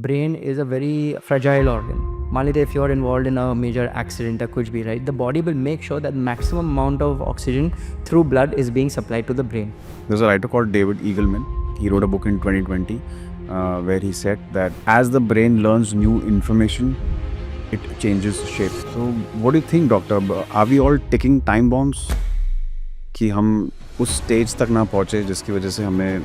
brain is a very fragile organ. मान लीजिए if you're involved in a major accident or कुछ भी, right, the body will make sure that maximum amount of oxygen through blood is being supplied to the brain. There's a writer called David Eagleman. He wrote a book in 2020 where he said that as the brain learns new information, it changes shape. So what do you think, doctor? Are we all ticking time bombs? कि हम उस stage तक ना पहुँचे जिसकी वजह से हमें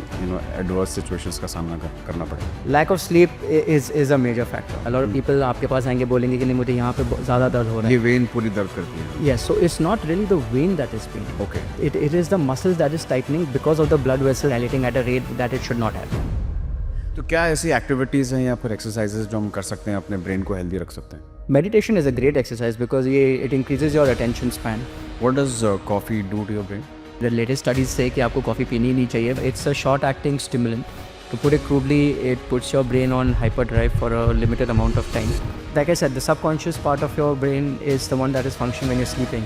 एडवर्स सिचुएशंस का सामना करना पड़े. Lack of sleep is a major factor. A lot of people आपके पास आएंगे बोलेंगे कि नहीं मुझे यहाँ पे ज़्यादा दर्द हो रहा है. ये वेन पूरी दर्द करती है. Yes, so it's not really the vein that is paining. Okay. It is the muscles that is tightening because of the blood vessel dilating at a rate that it should not have. तो क्या ऐसी activities हैं या फिर exercises जो हम कर सकते हैं अपने ब्रेन को हेल्दी रख सकते हैं? Meditation is a great exercise because it increases your attention span. What does coffee do to your brain? The latest studies say कि आपको कॉफ़ी पीनी नहीं चाहिए. It's a short acting stimulant. To put it crudely, it puts your brain on hyperdrive for a limited amount of time. Like I said, the subconscious part of your brain is the one that is functioning when you're sleeping.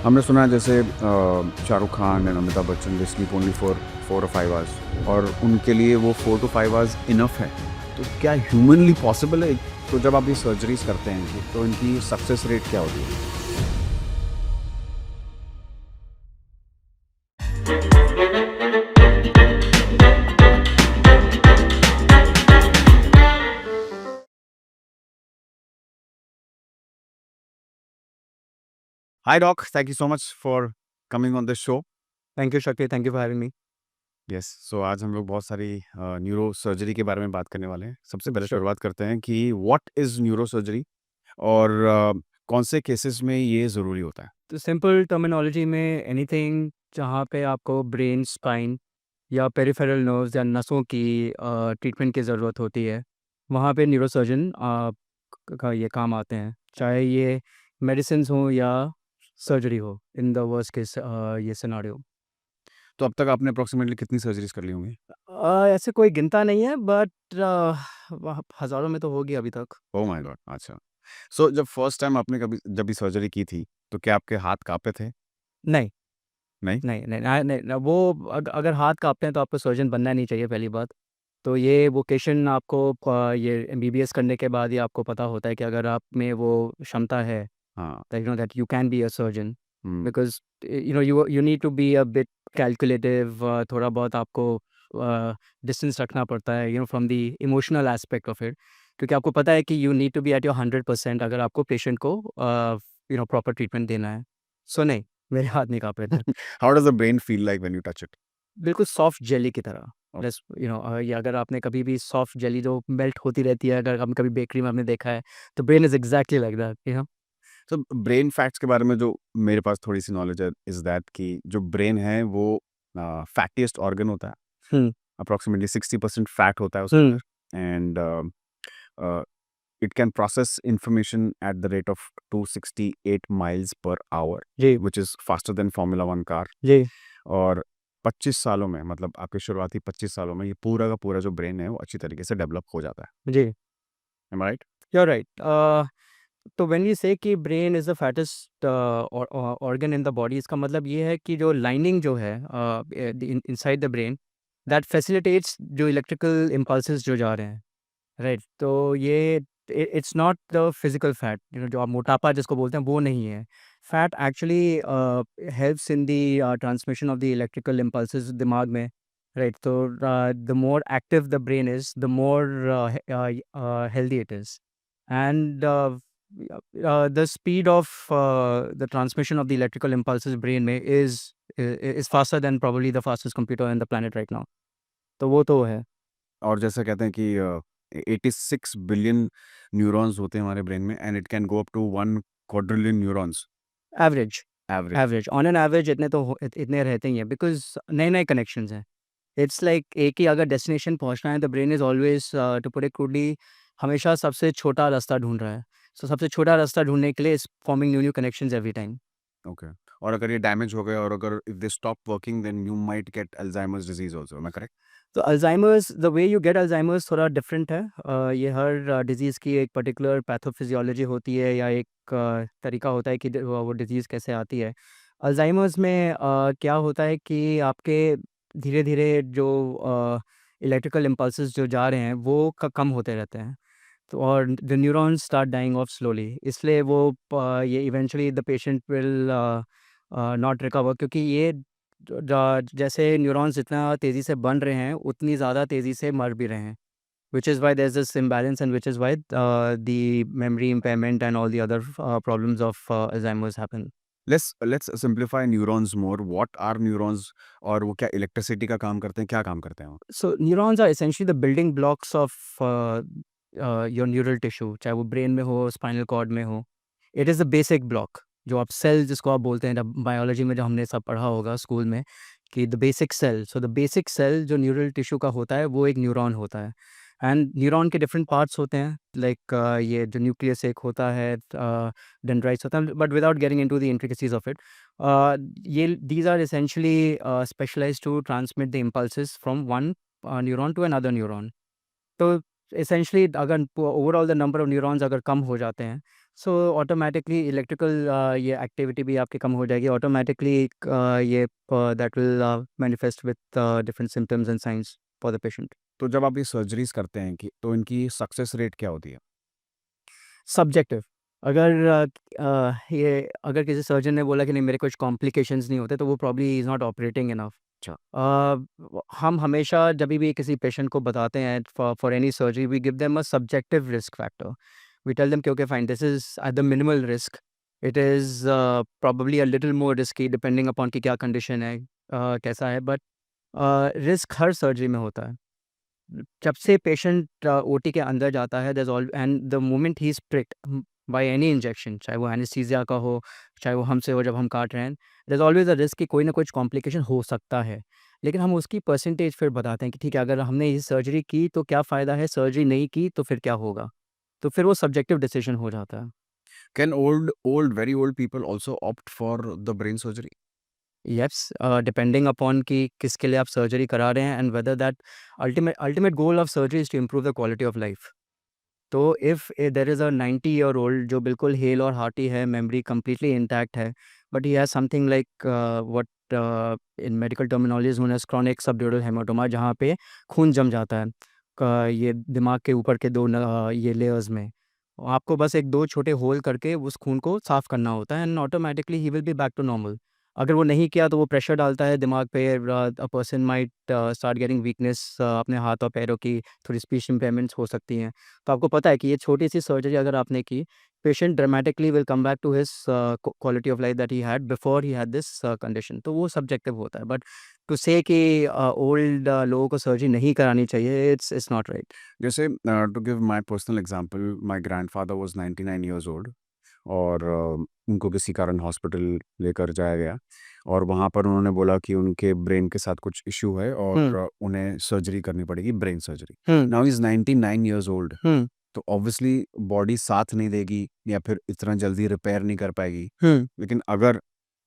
हमने सुना है जैसे Shahrukh Khan and Amitabh Bachchan they sleep only for 4 or 5 hours और उनके लिए वो 4 to 5 hours enough है. तो क्या ह्यूमनली पॉसिबल है? तो जब आप ये सर्जरीज करते हैं तो इनकी सक्सेस रेट क्या होती है? Hi doc, thank you so much for coming on this show. Thank you, Shakti. Thank you for having me. Yes, so आज हम लोग बहुत सारी न्यूरो सर्जरी के बारे में बात करने वाले हैं. सबसे पहले Sure. शुरुआत करते हैं कि व्हाट इज न्यूरो सर्जरी और कौन से केसेस में ये ज़रूरी होता है? तो सिंपल टर्मिनोलॉजी में एनीथिंग जहाँ पे आपको ब्रेन, स्पाइन या पेरिफेरल नर्व्स या नसों की ट्रीटमेंट की ज़रूरत होती है, वहाँ पे न्यूरोसर्जन का ये काम आते हैं. चाहे ये मेडिसिन्स हो या सर्जरी हो, इन द वर्स्ट केस ये सिनारियो. तो अब तक आपने अप्रोक्सीमेटली कितनी सर्जरीज कर ली होंगी? ऐसे कोई गिनता नहीं है बट हज़ारों में तो होगी अभी तक. ओह माय गॉड, अच्छा. सो जब फर्स्ट टाइम आपने कभी जब भी सर्जरी की थी तो क्या आपके हाथ काँपे थे? नहीं, नहीं? नहीं, नहीं, नहीं, नहीं, वो अगर हाथ काँपते हैं तो आपको सर्जन बनना नहीं चाहिए पहली बात. तो ये वोकेशन आपको ये एमबीबीएस करने के बाद ही आपको पता होता है कि अगर आप में वो क्षमता है हाँ. that you can be a surgeon hmm. because you need to be a bit calculative. थोड़ा बहुत आपको डिस्टेंस रखना पड़ता है from the emotional aspect of it, क्योंकि आपको पता है कि you need to be at your 100% अगर आपको पेशेंट को प्रॉपर ट्रीटमेंट देना है. सो नहीं, मेरे हाथ नहीं काँप रहे थे. How does the brain feel like when you touch it? बिल्कुल सॉफ्ट जेली की तरह. Okay. प्लस ये अगर आपने कभी भी सॉफ्ट जेली जो मेल्ट होती रहती है, अगर हम कभी बेकरी में आपने देखा है, तो brain is exactly like that. तो ब्रेन फैक्ट्स के बारे में जो मेरे पास थोड़ी सी नॉलेज है इज दैट कि जो ब्रेन है वो फैटीएस्ट ऑर्गन होता है. हम्म. अप्रोक्सीमेटली 60% फैट होता है उसके हम्म. अंदर and it can process information at the rate of 268 miles per hour, जी. which is faster than Formula 1 car. जी. और 25 सालों में मतलब आपके शुरुआती 25 सालों में ये पूरा का पूरा जो ब्रेन है वो अच्छी तरीके से डेवलप हो जाता है. जी. Am I right? You are right. तो व्हेन वी से कि brain is the fattest organ in the body, इसका मतलब ये है कि जो लाइनिंग जो है inside the brain, that facilitates जो इलेक्ट्रिकल इम्पल्सेस जो जा रहे हैं, राइट. तो ये it's not the physical fat, जो आप मोटापा जिसको बोलते हैं वो नहीं है. Fat actually helps in the transmission of the electrical impulses दिमाग में, राइट. तो the more active the brain is, the more healthy it is. And the speed of the transmission of the electrical impulses brain में is faster than probably the fastest computer on the planet right now. तो वो तो है. और जैसा कहते हैं कि 86 बिलियन न्यूरॉन्स होते हैं हमारे ब्रेन में and it can go up to 1 quadrillion neurons average. Average. Average on an average इतने तो इतने रहते ही हैं बिकॉज नए नए कनेक्शंस हैं. इट्स लाइक एक ही अगर डेस्टिनेशन पहुंचना है, the brain is always to put it crudely हमेशा सबसे छोटा रास्ता ढूंढ रहा है. सो सबसे छोटा रास्ता ढूंढने के लिए is forming new new connections every time. Okay. और अगर ये डैमेज हो गया और अगर if they stop working then you might get Alzheimer's disease also. Am I correct? तो Alzheimer's, the way you get Alzheimer's थोड़ा डिफरेंट है. ये हर डिजीज़ की एक पर्टिकुलर पैथोफिजियोलॉजी होती है या एक तरीका होता है कि वो डिजीज़ कैसे आती है. अल्जाइमर्स में क्या होता है कि आपके धीरे धीरे जो इलेक्ट्रिकल इम्पल्सेस जो जा रहे हैं वो कम होते रहते हैं. तो और the neurons start dying off slowly, इसलिए वो ये eventually the patient will not recover, क्योंकि ये जैसे न्यूरॉन्स जितना तेज़ी से बन रहे हैं उतनी ज़्यादा तेज़ी से मर भी रहे हैं, which is why there's this imbalance, and which is why the memory impairment and all the other problems of Alzheimer's happen. Let's simplify neurons more. What are neurons? और वो क्या इलेक्ट्रिसिटी का काम करते हैं, क्या काम करते हैं वो? So neurons are essentially the building blocks of your neural tissue, चाहे वो ब्रेन में हो, स्पाइनल कॉर्ड में हो. It is the basic block, जो आप सेल जिसको आप बोलते हैं, जब बायोलॉजी में जो हमने सब पढ़ा होगा स्कूल में, कि the basic cell. So the basic cell जो न्यूरल टिश्यू का होता है वो एक न्यूरॉन होता है. एंड न्यूरॉन के डिफरेंट पार्ट्स होते हैं, लाइक ये जो न्यूक्लियस एक होता है, डेंड्राइट्स होता है, but without getting into the intricacies of it, ये these are essentially specialised to transmit the impulses from one neuron to another neuron. तो एसेंशली अगर overall the number of neurons अगर कम हो जाते हैं, सो ऑटोमेटिकली इलेक्ट्रिकल ये activity भी आपकी कम हो जाएगी ऑटोमेटिकली. ये that will manifest with different symptoms and signs for the patient. तो जब आप ये सर्जरीज करते हैं कि तो इनकी सक्सेस रेट क्या होती है? सब्जेक्टिव. अगर ये अगर किसी सर्जन ने बोला कि नहीं मेरे कुछ कॉम्प्लिकेशंस नहीं होते, तो वो probably is not operating enough. अच्छा. हम हमेशा जब भी किसी पेशेंट को बताते हैं for any surgery, we give them a subjective risk factor. We tell them कि okay fine, this is at the minimal risk, it is probably a little more risky depending upon कि क्या condition है, कैसा है, but risk her surgery में होता है. जब से पेशेंट ओटी के अंदर जाता है, there's all and the moment he is pricked by any injection, चाहे वो एनेस्थीसिया का हो, चाहे वो हमसे हो जब हम काट रहे हैं, there's always a risk कि कोई ना कुछ कॉम्प्लिकेशन हो सकता है. लेकिन हम उसकी परसेंटेज फिर बताते हैं कि ठीक है, अगर हमने ये सर्जरी की तो क्या फ़ायदा है, सर्जरी नहीं की तो फिर क्या होगा. तो फिर वो सब्जेक्टिव डिसीजन हो जाता है. Can very old people also opt for the brain surgery? Yes, depending upon कि किसके लिए आप सर्जरी करा रहे हैं, and whether that ultimate goal of surgery is to improve the quality of life. तो if there is a 90 year old जो बिल्कुल हेल और हार्टी है, मेमोरी कंप्लीटली इंटैक्ट है, but he has something like what in medical terminology is known as chronic subdural haematoma, जहाँ पे खून जम जाता है ये दिमाग के ऊपर के ये लेयर्स में. आपको बस एक दो छोटे होल करके उस खून को साफ़ करना होता है, एंड ऑटोमेटिकली ही will be back to normal. अगर वो नहीं किया तो वो प्रेशर डालता है दिमाग पे, a person might start getting weakness, अपने हाथ और पैरों की थोड़ी स्पीच इम्पेयरमेंट्स हो सकती हैं. तो आपको पता है कि ये छोटी-सी सर्जरी अगर आपने की, patient dramatically will come back to his quality of life that he had before he had this condition. तो वो सब्जेक्टिव होता है, बट टू से कि ओल्ड लोगों को सर्जरी नहीं करानी चाहिए, इट्स नॉट राइट. जैसे to give my personal example, my grandfather was 99 years old और उनको किसी कारण हॉस्पिटल लेकर जाया गया और वहाँ पर उन्होंने बोला कि उनके ब्रेन के साथ कुछ इश्यू है और उन्हें सर्जरी करनी पड़ेगी, brain surgery. Now he is 99 years old, तो ऑब्वियसली बॉडी साथ नहीं देगी या फिर इतना जल्दी रिपेयर नहीं कर पाएगी. लेकिन अगर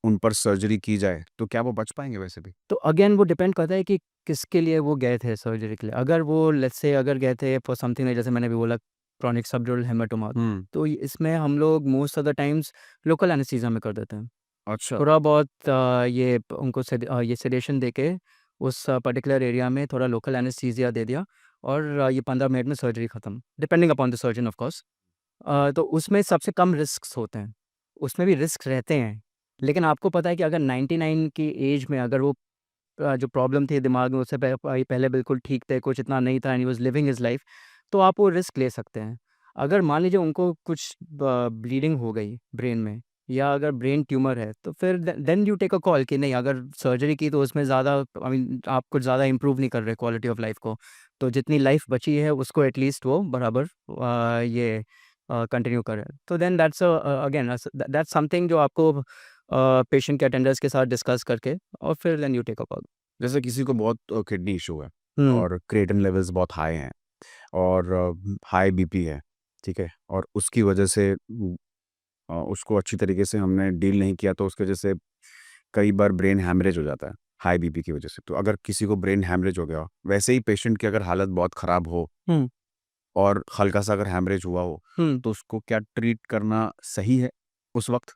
उन पर सर्जरी की जाए तो क्या वो बच पाएंगे वैसे भी? तो अगेन वो डिपेंड करता है कि किसके लिए वो गए थे सर्जरी के लिए. अगर वो लेट्स से अगर गए थे फॉर समथिंग लाइक, जैसे मैंने भी बोला, क्रॉनिक सबड्यूरल हेमाटोमा, तो इसमें हम लोग most of the times local anaesthesia में कर देते हैं. अच्छा. थोड़ा बहुत ये उनको ये सेडेशन देके उस पर्टिकुलर एरिया में थोड़ा लोकल एनेस्थीसिया दे दिया, और ये 15 मिनट में सर्जरी ख़त्म, depending upon the surgeon of course. तो उसमें सबसे कम रिस्क्स होते हैं, उसमें भी रिस्क रहते हैं, लेकिन आपको पता है कि अगर 99 की एज में अगर वो जो प्रॉब्लम थी दिमाग में उससे पहले बिल्कुल ठीक थे, कुछ इतना नहीं था, and he was living his life, तो आप वो रिस्क ले सकते हैं. अगर मान लीजिए उनको कुछ ब्लीडिंग हो गई ब्रेन में, या अगर ब्रेन ट्यूमर है, तो फिर then you take a call कि नहीं, अगर सर्जरी की तो उसमें ज़्यादा आई मीन आप कुछ ज़्यादा इम्प्रूव नहीं कर रहे क्वालिटी ऑफ लाइफ को, तो जितनी लाइफ बची है उसको एटलीस्ट वो बराबर ये कंटिन्यू करें. तो then that's again that's something जो आपको पेशेंट के अटेंडर्स के साथ डिस्कस करके, और फिर then you take a call. जैसे किसी को बहुत किडनी इशू है हुँ. और क्रिएटिन लेवल्स बहुत हाई हैं और हाई बीपी है, ठीक है, और उसकी वजह से उसको अच्छी तरीके से हमने डील नहीं किया तो उसकी वजह से कई बार ब्रेन हैमरेज हो जाता है हाई बीपी की वजह से. तो अगर किसी को ब्रेन हैमरेज हो गया हो, वैसे ही पेशेंट की अगर हालत बहुत ख़राब हो हुँ. और हल्का सा अगर हैमरेज हुआ हो, तो उसको क्या ट्रीट करना सही है उस वक्त?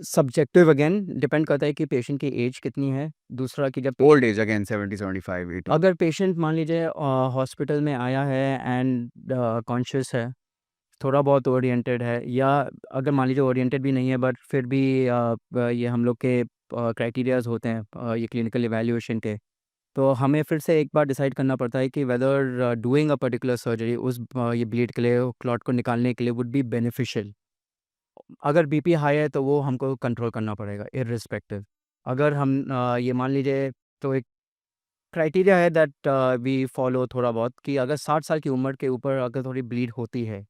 सब्जेक्टिव अगेन डिपेंड करता है कि पेशेंट की एज कितनी है, दूसरा कि जब ओल्ड एज अगेन 70, 75, 80. अगर पेशेंट मान लीजिए हॉस्पिटल में आया है एंड कॉन्शियस है, थोड़ा बहुत ओरिएंटेड है, या अगर मान लीजिए ओरिएंटेड भी नहीं है बट फिर भी ये हम लोग के क्राइटेरियाज होते हैं ये क्लिनिकल इवैल्यूएशन के, तो हमें फिर से एक बार डिसाइड करना पड़ता है कि whether doing a particular surgery उस ये ब्लीड के लिए, क्लॉट को निकालने के लिए वुड बी बेनिफिशियल। अगर बीपी हाई है तो वो हमको कंट्रोल करना पड़ेगा इररिस्पेक्टिव। अगर हम ये मान लीजिए, तो एक क्राइटेरिया है दैट वी फॉलो थोड़ा बहुत, कि अगर 60 साल की उम्र के ऊपर अगर थोड़ी ब्लीड होती है,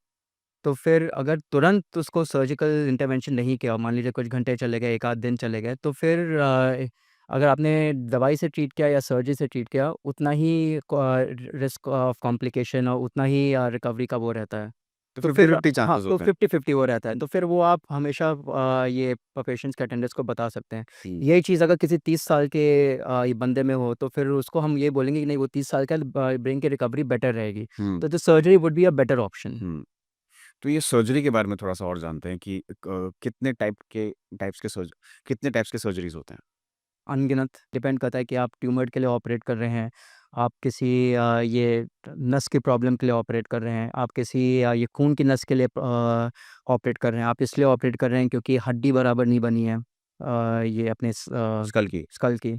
तो फिर अगर तुरंत उसको सर्जिकल इंटरवेंशन नहीं किया, मान लीजिए कुछ घंटे चले गए, 1 आध दिन चले गए, तो फिर अगर आपने दवाई से ट्रीट किया या सर्जरी से ट्रीट किया, उतना ही रिस्क ऑफ कॉम्प्लिकेशन और उतना ही रिकवरी का वो रहता है। तो तो फिफ्टी फिर फिफ्टी हाँ, चांसेस तो होते हैं। 50-50 वो रहता है। तो फिर वो आप हमेशा ये पेशेंट्स के अटेंडेंस को बता सकते हैं। हम्म। यही चीज़ अगर किसी 30 साल के ये बंदे में हो, तो फिर उसको हम ये बोलेंगे कि नहीं, वो 30 साल का ब्रेन की रिकवरी बेटर रहेगी। हम्म। तो the surgery would be a better option. Hmm. तो ये सर्जरी के बारे में थोड़ा सा और जानते हैं कि कितने टाइप्स के कितने टाइप्स के सर्जरीज होते हैं। अनगिनत, डिपेंड करता है कि आप ट्यूमर के लिए ऑपरेट कर रहे हैं, आप किसी ये नस की प्रॉब्लम के लिए ऑपरेट कर रहे हैं, आप किसी ये खून की नस के लिए ऑपरेट कर रहे हैं, आप इसलिए ऑपरेट कर रहे हैं क्योंकि हड्डी बराबर नहीं बनी है ये अपने स्कल की। स्कल की,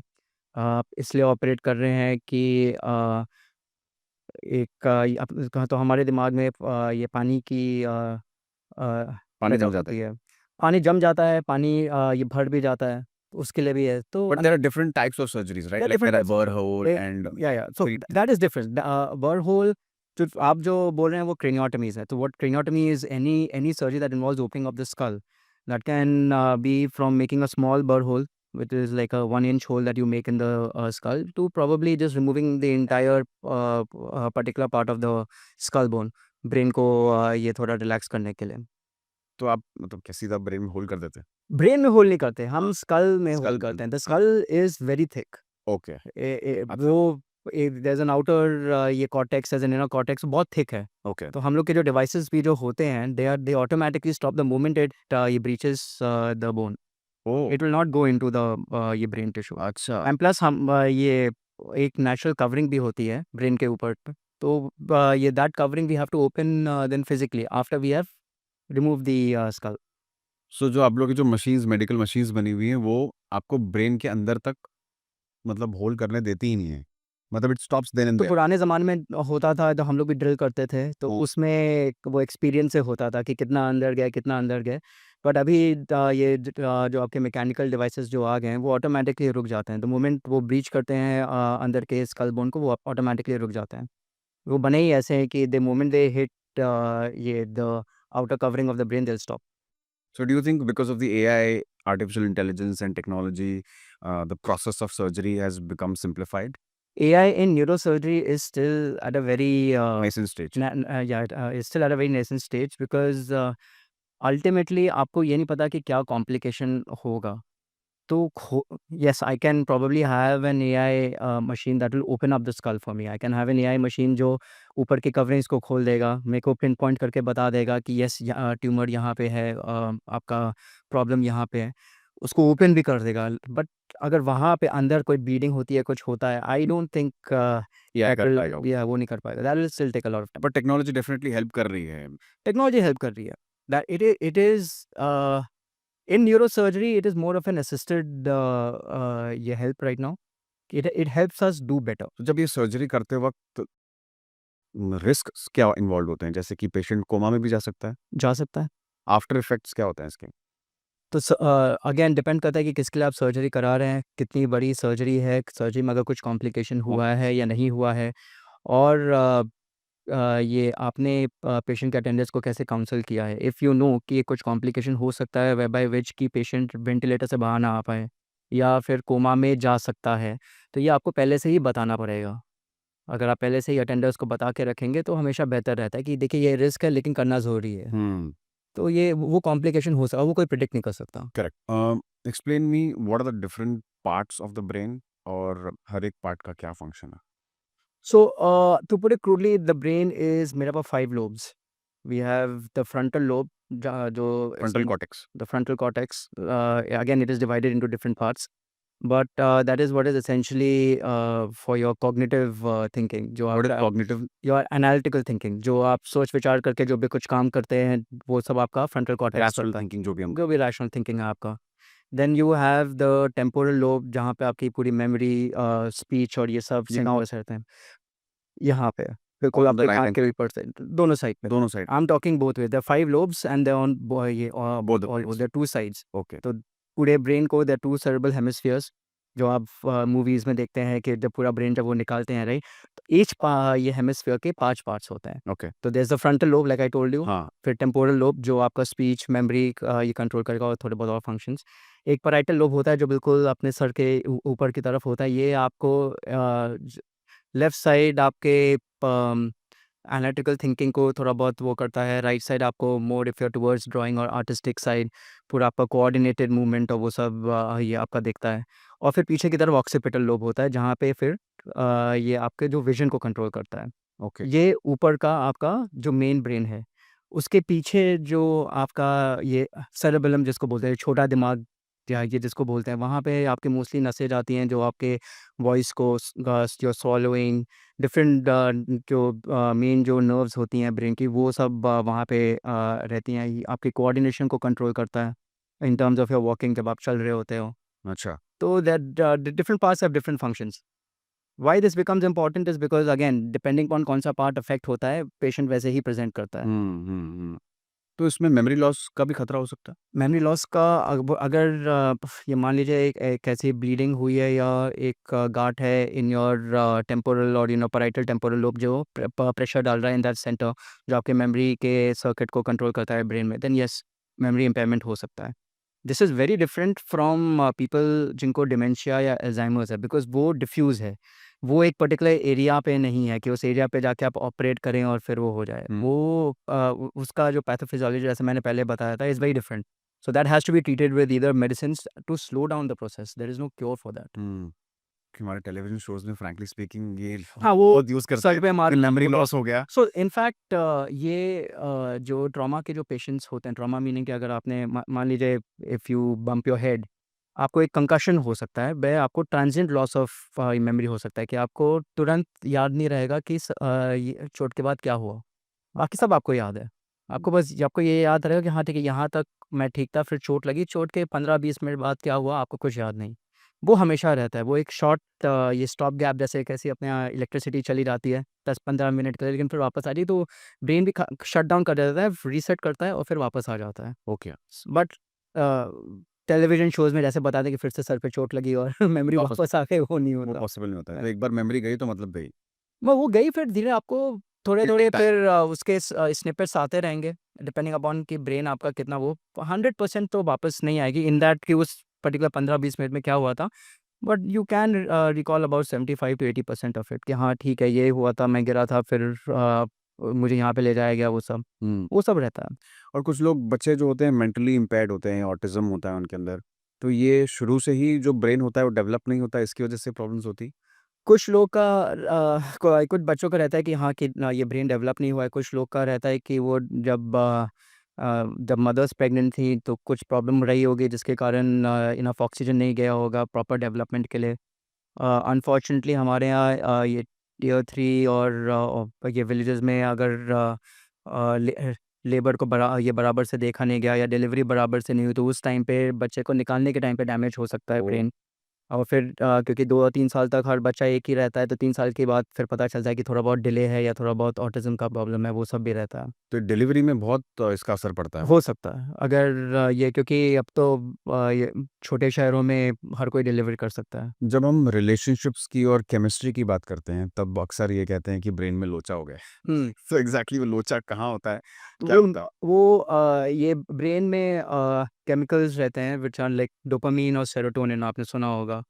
आप इसलिए ऑपरेट कर रहे हैं कि एक कहाँ तो हमारे दिमाग में ये पानी की पानी पैदा जम जाता होती है। है, पानी जम जाता है, पानी ये भर भी जाता है, तो उसके लिए भी है। तो but there are different types of surgeries there right, are like different there are types of burr hole and yeah, so that is different. Burhole, जो आप जो बोल रहे हैं वो craniotomies है। तो what craniotomy is any surgery that involves opening of the skull, that can be from making a small burhole, which is like a 1 inch hole that you make in the skull, to probably just removing the entire particular part of the skull bone, brain को ये थोड़ा relax करने के लिए। तो आप मतलब क्या सीधा ब्रेन में होल कर देते हैं? ब्रेन में होल नहीं करते, हम स्कल में होल स्कल। करते हैं। The skull is very thick. Okay. वो देयर इज एन आउटर ये cortex, as an inner cortex बहुत थिक है। ओके। तो हम लोग के जो डिवाइसेस भी जो होते हैं, they automatically stop the moment it ये breaches the bone. Oh. It will not go into the ये ब्रेन टिश्यू। अच्छा। एंड प्लस हम ये एक नेचुरल कवरिंग भी होती है ब्रेन के ऊपर पे। तो ये that covering we have to open then physically after we have remove the skull. So जो आप लोग की जो मशीन्स, मेडिकल मशीन्स बनी हुई हैं, वो आपको ब्रेन के अंदर तक मतलब होल करने देती ही नहीं है। मतलब इट स्टॉप्स देन एंड तो देयर। पुराने ज़माने में होता था, तो हम लोग भी ड्रिल करते थे, तो ओह! उसमें वो एक्सपीरियंस से होता था कि कितना अंदर गए, कितना अंदर गए। बट अभी जो आपके मैकेनिकल डिवाइसेस जो आ गए हैं, वो ऑटोमेटिकली रुक जाते हैं। द मोमेंट वो ब्रीच करते हैं अंदर के स्कल बोन को, वो ऑटोमेटिकली रुक जाते हैं। वो बने ही ऐसे हैं कि द मोमेंट दे हिट ये the outer covering of the brain, they will stop. So do you think because of the AI, artificial intelligence and technology, the process of surgery has become simplified? AI in neurosurgery is still at a very Nascent stage. it's still at a very nascent stage, because ultimately आपको ये नहीं पता कि क्या complication होगा। तो yes, I can probably have an AI machine that will open up the skull for me. I can have an AI machine जो ऊपर की कवरिंग्स को खोल देगा, मेरे को पिन पॉइंट करके बता देगा कि यस ट्यूमर यहाँ पे है, आपका प्रॉब्लम यहाँ पे है, उसको ओपन भी कर देगा। बट अगर वहाँ पे अंदर कोई ब्लीडिंग होती है, कुछ होता है, I don't think Yeah, that कर विल, पाएगा वो। या वो नहीं कर पाएगा, that will still take a lot of time. But technology definitely help कर रही है। टेक्नोलॉजी हेल्प कर रही है, that it is in neurosurgery, it is more of an assisted ये help right now. It helps us do better. तो जब ये सर्जरी करते वक़्त रिस्क क्या इन्वॉल्व होते हैं? जैसे कि पेशेंट कोमा में भी जा सकता है? जा सकता है। आफ्टर इफेक्ट्स क्या होते हैं इसके? तो अगेन डिपेंड करता है कि किसके लिए आप सर्जरी करा रहे हैं, कितनी बड़ी सर्जरी है, सर्जरी में अगर कुछ कॉम्प्लिकेशन हुआ है या नहीं हुआ है, और ये आपने पेशेंट के अटेंडेंस को कैसे काउंसल किया है। इफ़ यू नो कि ये कुछ कॉम्प्लिकेशन हो सकता है वे बाय विच कि पेशेंट वेंटिलेटर से बाहर ना आ पाए या फिर कोमा में जा सकता है, तो ये आपको पहले से ही बताना पड़ेगा। अगर आप पहले से ही अटेंडर्स को बता के रखेंगे तो हमेशा बेहतर रहता है कि देखिए ये रिस्क है लेकिन करना ज़रूरी है। हुँ, तो ये वो कॉम्प्लिकेशन हो सकता है, वो कोई प्रेडिक्ट नहीं कर सकता। Correct. Explain me what are the different parts of the brain और हर एक पार्ट का क्या फंक्शन है? So, to put it crudely, the brain is made up of 5 lobes. We have the frontal lobe, जो frontal cortex. the frontal cortex. Again, it is divided into different parts. but that is what is essentially for your cognitive thinking, जो What is आपका cognitive? your analytical thinking, जो आप सोच विचार करके जो भी कुछ काम करते हैं, वो सब आपका frontal cortex Rational करता है, thinking जो भी हम जो भी rational thinking है आपका. Then you have the temporal lobe, जहाँ पे आपकी पूरी memory, speech और ये सब ये कहाँ centers रहते हैं. यहाँ पे बिल्कुल on the आपके right आँख hand के ऊपर से दोनों साइड पे. दोनों side I'm talking both ways. There are 5 lobes and they're on ये both the और sides. there are 2 sides. Okay. तो पूरे ब्रेन को there are 2 cerebral hemispheres, जो आप मूवीज़ में देखते हैं कि जब पूरा ब्रेन जब वो निकालते हैं, राइट? तो ईच ये हेमिस्फीयर के 5 पार्ट्स होते हैं. Okay. तो there is the frontal lobe like I told you. हाँ. फिर टेम्पोरल लोब जो आपका स्पीच, मेमोरी ये कंट्रोल करेगा और थोड़े बहुत और फंक्शंस. एक पैराइटल लोब होता है जो बिल्कुल अपने सर के ऊपर की तरफ होता है. ये आपको लेफ्ट साइड आपके एनालिटिकल थिंकिंग को थोड़ा बहुत वो करता है. राइट साइड आपको more if you towards drawing और आर्टिस्टिक साइड, पूरा आपका कोऑर्डिनेटेड मूवमेंट और वो सब ये आपका दिखता है. और फिर पीछे की तरफ ऑक्सीपिटल लोब होता है जहाँ पे फिर ये आपके जो विजन को कंट्रोल करता है. Okay. ये ऊपर का आपका जो मेन ब्रेन है, उसके पीछे जो आपका ये सेरेबेलम जिसको बोलते हैं, छोटा दिमाग या ये जिसको बोलते हैं, वहाँ पे आपकी मोस्टली नसें जाती हैं जो आपके वॉइस को योर स्वॉलोइंग डिफरेंट जो मेन जो नर्व्स होती हैं ब्रेन की, वो सब वहाँ पे रहती हैं. ये आपके कोऑर्डिनेशन को कंट्रोल करता है इन टर्म्स ऑफ योर वॉकिंग, जब आप चल रहे होते हो. अच्छा. तो that different parts have different functions. Why this becomes important is because again depending on कौन सा पार्ट अफेक्ट होता है, पेशेंट वैसे ही प्रेजेंट करता है. तो इसमें मेमोरी लॉस का भी खतरा हो सकता है? मेमोरी लॉस का अगर ये मान लीजिए एक ऐसी ब्लीडिंग हुई है या एक गांठ है इन योर टेम्पोरल और पैराइटल टेम्पोरल लोब जो प्रेशर डाल रहा है इन दैट सेंटर, जो आपके मेमोरी के सर्किट को कंट्रोल करता है ब्रेन में, देन यस मेमोरी इम्पेयरमेंट हो सकता है. This is very different from people जिनको डिमेंशिया या अल्जाइमर्स है, बिकॉज वो डिफ्यूज़ है. वो एक पर्टिकुलर एरिया पे नहीं है कि उस एरिया पे जाके आप ऑपरेट करें और फिर वो हो जाए. वो उसका जो पैथोफिजियोलॉजी जैसे मैंने पहले बताया था is very different. So that has to be treated with either medicines to slow down the process. There is no cure for that. कि हमारे टेलीविजन शोज में फ्रैंकली स्पीकिंग ये हाँ, वो बहुत यूज करते सर हैं पे मार मेमोरी लॉस हो गया. सो इनफैक्ट ये जो ट्रॉमा के जो पेशेंट्स होते हैं, ट्रॉमा मीनिंग कि अगर आपने मान लीजिए if you bump your head, आपको एक कंकशन हो सकता है, वह आपको ट्रांजिएंट लॉस ऑफ मेमोरी हो सकता है कि आपको तुरंत याद नहीं रहेगा कि ये चोट के बाद क्या हुआ. बाकी सब आपको याद है. आपको ये याद रहेगा कि हाँ ठीक है, यहाँ तक मैं ठीक था, फिर चोट लगी, चोट के 15-20 मिनट बाद क्या हुआ आपको कुछ याद नहीं. वो हमेशा रहता है. वो एक शॉर्ट ये स्टॉप गैप जैसे कैसे अपने यहाँ इलेक्ट्रिसिटी चली जाती है 10-15 मिनट के लिए, लेकिन फिर वापस आ रही है, तो ब्रेन भी शट डाउन कर देता है, रीसेट करता है और फिर वापस आ जाता है. ओके. बट टेलीविजन शोज़ में जैसे बताते हैं कि फिर से सर पे चोट लगी और मेमोरी वापस वापस आ गई, वो नहीं वो होता. पॉसिबल नहीं होता है. तो एक बार मेमोरी गई तो मतलब गई. वो गई, फिर धीरे आपको थोड़े-थोड़े टाइम. फिर उसके स्निपेट्स आते रहेंगे डिपेंडिंग अपॉन कि ब्रेन आपका कितना वो 100% तो वापस नहीं आएगी इन दैट कि उस पर्टिकुलर 15-20 मिनट में क्या हुआ था. But you can recall about 75 to 80% of it कि हाँ ठीक है, ये हुआ था, मैं गिरा था, फिर मुझे यहाँ पे ले जाया गया, वो सब रहता है. और कुछ लोग बच्चे जो होते हैं मेंटली इम्पेयर्ड होते हैं, ऑटिज्म होता है उनके अंदर, तो ये शुरू से ही जो ब्रेन होता है वो डेवलप नहीं होता है, इसकी वजह से प्रॉब्लम्स होती. कुछ लोग का कुछ बच्चों का रहता है कि हाँ कि ये ब्रेन डेवलप नहीं हुआ है. कुछ लोग का रहता है कि वो जब मदर्स प्रेग्नेंट थी तो कुछ प्रॉब्लम रही होगी जिसके कारण इनफ ऑक्सीजन नहीं गया होगा प्रॉपर डेवलपमेंट के लिए. अनफॉर्चुनेटली हमारे यहाँ ये टियर 3 और ये विलेजेस में अगर लेबर को ये बराबर से देखा नहीं गया या डिलीवरी बराबर से नहीं हुई, तो उस टाइम पे बच्चे को निकालने के टाइम पे डैमेज हो सकता है ओह! ब्रेन. और फिर क्योंकि 2 या 3 साल तक हर बच्चा एक ही रहता है, तो 3 साल के बाद फिर पता चलता है कि थोड़ा बहुत डिले है या थोड़ा बहुत ऑटिज़्म का प्रॉब्लम है, वो सब भी रहता है. तो डिलीवरी में बहुत इसका असर पड़ता है. हो सकता है अगर ये क्योंकि अब तो ये छोटे शहरों में हर कोई डिलीवरी कर सकता है. जब हम रिलेशनशिप्स की और केमिस्ट्री की बात करते हैं, तब अक्सर ये कहते हैं कि ब्रेन में लोचा हो गया है. हुँ. तो एग्ज़ैक्टली वो लोचा कहाँ होता है? क्या होता है? ये ब्रेन में केमिकल्स रहते हैं व्हिच आर लाइक डोपामाइन और सेरोटोनिन, आपने सुना होगा.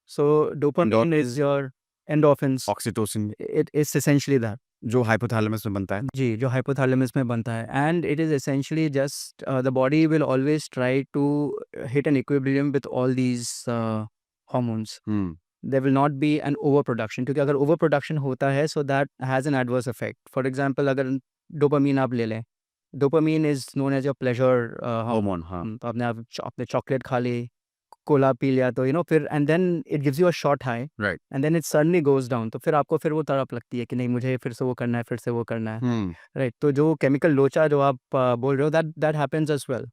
So indoor dopamine is your endorphins. Oxytocin it is essentially that. जो हाइपोथैलेमस में बनता है. जी, जो हाइपोथैलेमस में बनता है, and it is essentially just the body will always try to hit an equilibrium with all these hormones. Hmm. There will not be an over production, क्योंकि अगर ओवर प्रोडक्शन होता है so that has an adverse effect. For example अगर dopamine आप ले लें, dopamine is known as your pleasure hormone, हाँ. तो आपने चॉकलेट खा ली, कोला पी लिया तो फिर and then it gives you a short high right. And then it suddenly goes down, तो फिर आपको फिर वो तड़प लगती है कि नहीं मुझे फिर से वो करना है, फिर से वो करना है, हम्म। राइट। तो जो केमिकल लोचा जो आप बोल रहे हो, that happens as well,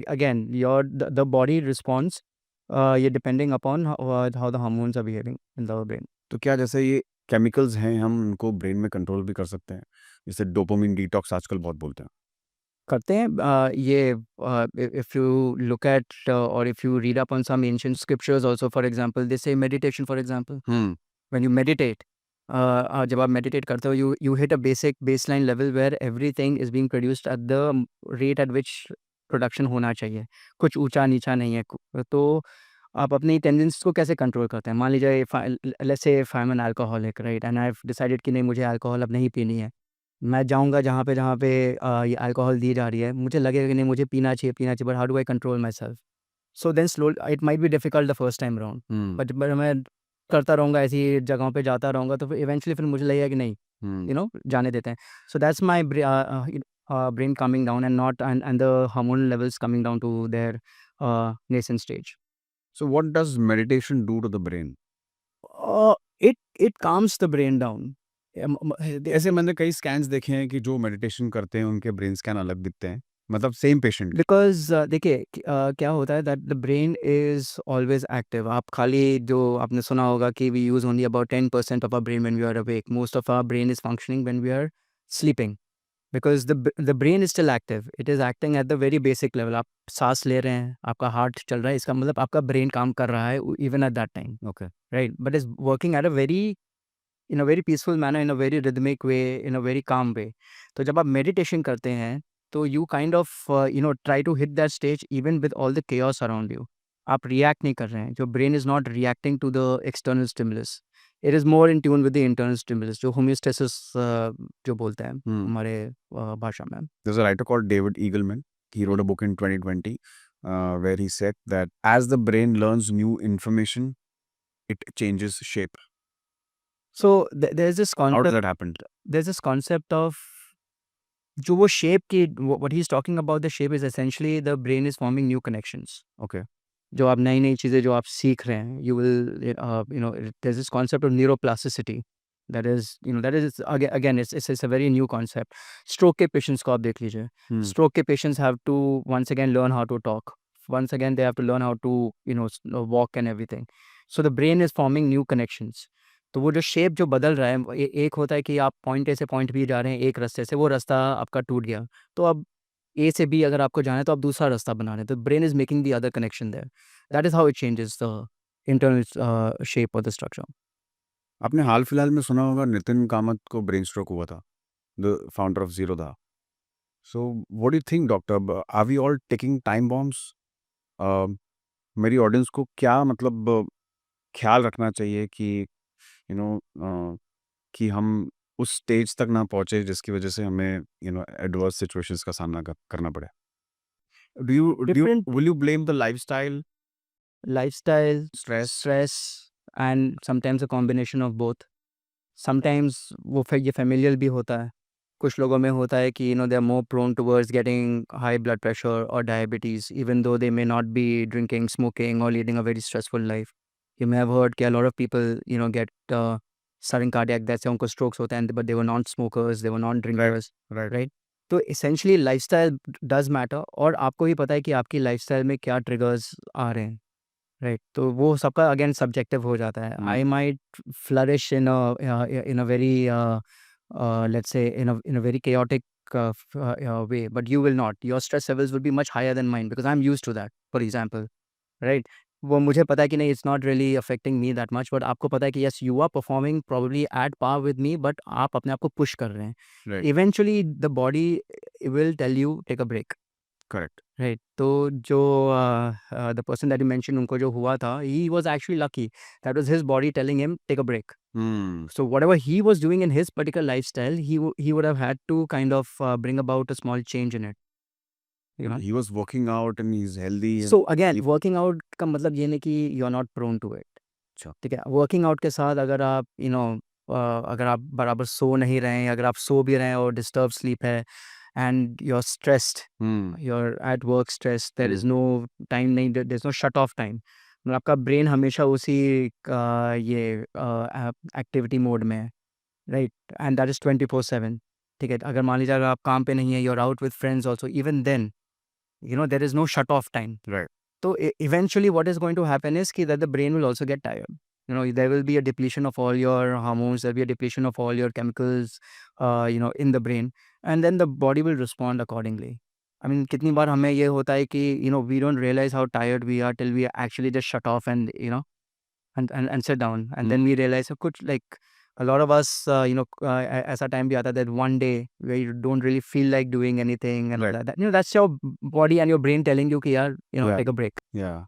again your the body response, ये depending upon how the hormones are behaving in the brain. तो क्या जैसे ये केमिकल्स हैं हम उनको ब्रेन में कंट्रोल भी कर सकते हैं? जैसे डोपामिन डिटॉक्स आजकल बहुत बोलते हैं। करते हैं ये, इफ यू लुक एट और if you read up on some ancient scriptures also, for example they say meditation, for example hmm. When you meditate, जब आप मेडिटेट करते हो, you hit a basic baseline level where everything is being produced at the rate at which production होना चाहिए, कुछ ऊंचा नीचा नहीं है। तो आप अपनी टेंडेंसीज को कैसे कंट्रोल करते हैं? मान लीजिए let's say if I am an alcoholic, right, and I have decided कि नहीं मुझे अल्कोहल अब नहीं पीनी है। मैं जाऊँगा जहाँ पे ये अल्कोहल दी जा रही है, मुझे लगेगा कि नहीं मुझे पीना चाहिए, but how do I control myself? So then slow it might be difficult the first time around, hmm. But मैं करता रहूँगा, ऐसी जगहों पे जाता रहूँगा, तो फिर इवेंचुअली फिर मुझे लगेगा कि नहीं, हम्म। जाने देते हैं। So that's my brain coming down and not and the hormone levels coming down to their nascent stage. So what does meditation do to the brain? It calms the brain down. ऐसे मैंने कई scans देखे हैं कि जो meditation करते हैं उनके ब्रेन स्कैन अलग दिखते हैं, मतलब सेम पेशेंट। बिकॉज देखिए क्या होता है that the brain is always active. आप खाली जो आपने सुना होगा कि we use only about 10% of our brain when we are awake, most of our brain is functioning when we are sleeping, because the brain is still active, it is acting at the very basic level. आप सांस ले रहे हैं, आपका heart चल रहा है, इसका मतलब आपका ब्रेन काम कर रहा है even at that time, okay. Right, but is working at a very in a very peaceful manner, in a very rhythmic way, in a very calm way. तो जब आप मेडिटेशन करते हैं तो you kind of try to hit that stage even with all the chaos around you. आप react नहीं कर रहे हैं, जो brain is not reacting to the external stimulus, it is more in tune with the internal stimulus, जो homeostasis जो बोलते हैं हम्म। हमारे भाषा में। There's a writer called David Eagleman. He wrote a book in 2020 where he said that as the brain learns new information, it changes shape. So there's this How does concept, that happen? there's this concept of जो वो shape की, what he's talking about the shape is essentially the brain is forming new connections। Okay. जो आप नई-नई चीज़ें जो आप सीख रहे हैं, you will there's this concept of neuroplasticity that is again it's a very new concept। Stroke के पेशेंट्स को आप देख लीजिए। Hmm. स्ट्रोक के patients have to once again learn how to talk, once again they have to learn how to walk and everything, so the brain is forming new connections। तो वो जो shape जो बदल रहा है, एक होता है कि आप पॉइंट ए से पॉइंट बी जा रहे हैं एक रास्ते से, वो रास्ता आपका टूट गया, तो अब ए से बी अगर आपको जाना है तो आप दूसरा रास्ता बना रहे हैं, तो brain is making the other connection there, that is how it changes the internal shape और द स्ट्रक्चर। आपने हाल फिलहाल में सुना होगा नितिन कामत को ब्रेन स्ट्रोक हुआ था, the founder of Zerodha. So what do you think doctor, are we all taking time bombs? मेरी ऑडियंस को क्या मतलब ख्याल रखना चाहिए कि यू नो कि हम उस स्टेज तक ना पहुंचे जिसकी वजह से हमें एडवर्स सिचुएशंस का सामना करना पड़े? Do you different will you blame the lifestyle, lifestyle, stress? Stress and sometimes a combination of both. Sometimes वो ये फेमिलियल भी होता है, कुछ लोगों में होता है कि they are more prone towards getting high blood pressure और diabetes even though they may not be drinking, smoking और leading a very stressful life. You may have heard कि a lot of people get sudden cardiac deaths, उनको strokes होते हैं, but they were not smokers, they were not Right, drinkers, right. right? तो essentially lifestyle does matter, और आपको ही पता है कि आपकी लाइफस्टाइल में क्या ट्रिगर्स आ रहे हैं, राइट? तो वो सबका अगेन सब्जेक्टिव हो जाता है। Hmm. I might flourish in a very let's say in a very chaotic way, but you will not, your stress levels will be much higher than mine because I'm used to that, for example, right? वो मुझे पता है कि नहीं, it's not really affecting me that much, but आपको पता है कि yes you are performing probably at par with me, but आप अपने आप को पुश कर रहे हैं। Right, eventually the body will tell you take a break, correct. Right? तो जो the person that you mention, उनको जो हुआ था, he was actually lucky, that was his body telling him take a break. Hmm. So whatever he was doing in his particular lifestyle, he would have had to kind of bring about a small change in it, you know? He was working out and he's healthy. So again, He- working out का मतलब ये नहीं कि you are not prone to it. अच्छा। ठीक है, working out के साथ अगर आप अगर आप बराबर सो नहीं रहे हैं, अगर आप सो भी रहे हैं और डिस्टर्ब स्लीप है, and you're stressed, Hmm. you're at work stressed, there is no time, नहीं, there's no shut off time, मतलब आपका ब्रेन हमेशा उसी ये एक्टिविटी मोड में है, राइट, एंड दैट इज 24/7। ठीक है, अगर मान लीजिए अगर आप काम पे नहीं है, you are out with friends also, even then there is no shut off time. Right. So eventually, what is going to happen is that the brain will also get tired. There will be a depletion of all your hormones. There'll be a depletion of all your chemicals, in the brain, and then the body will respond accordingly. I mean, कितनी बार हमें ये होता है कि we don't realize how tired we are till we actually just shut off and and sit down, and then we realize कुछ like a lot of us ऐसा time भी आता है that one day where you don't really feel like doing anything and all Right. that. That's your body and your brain telling you कि यार Yeah. take a break. Yeah.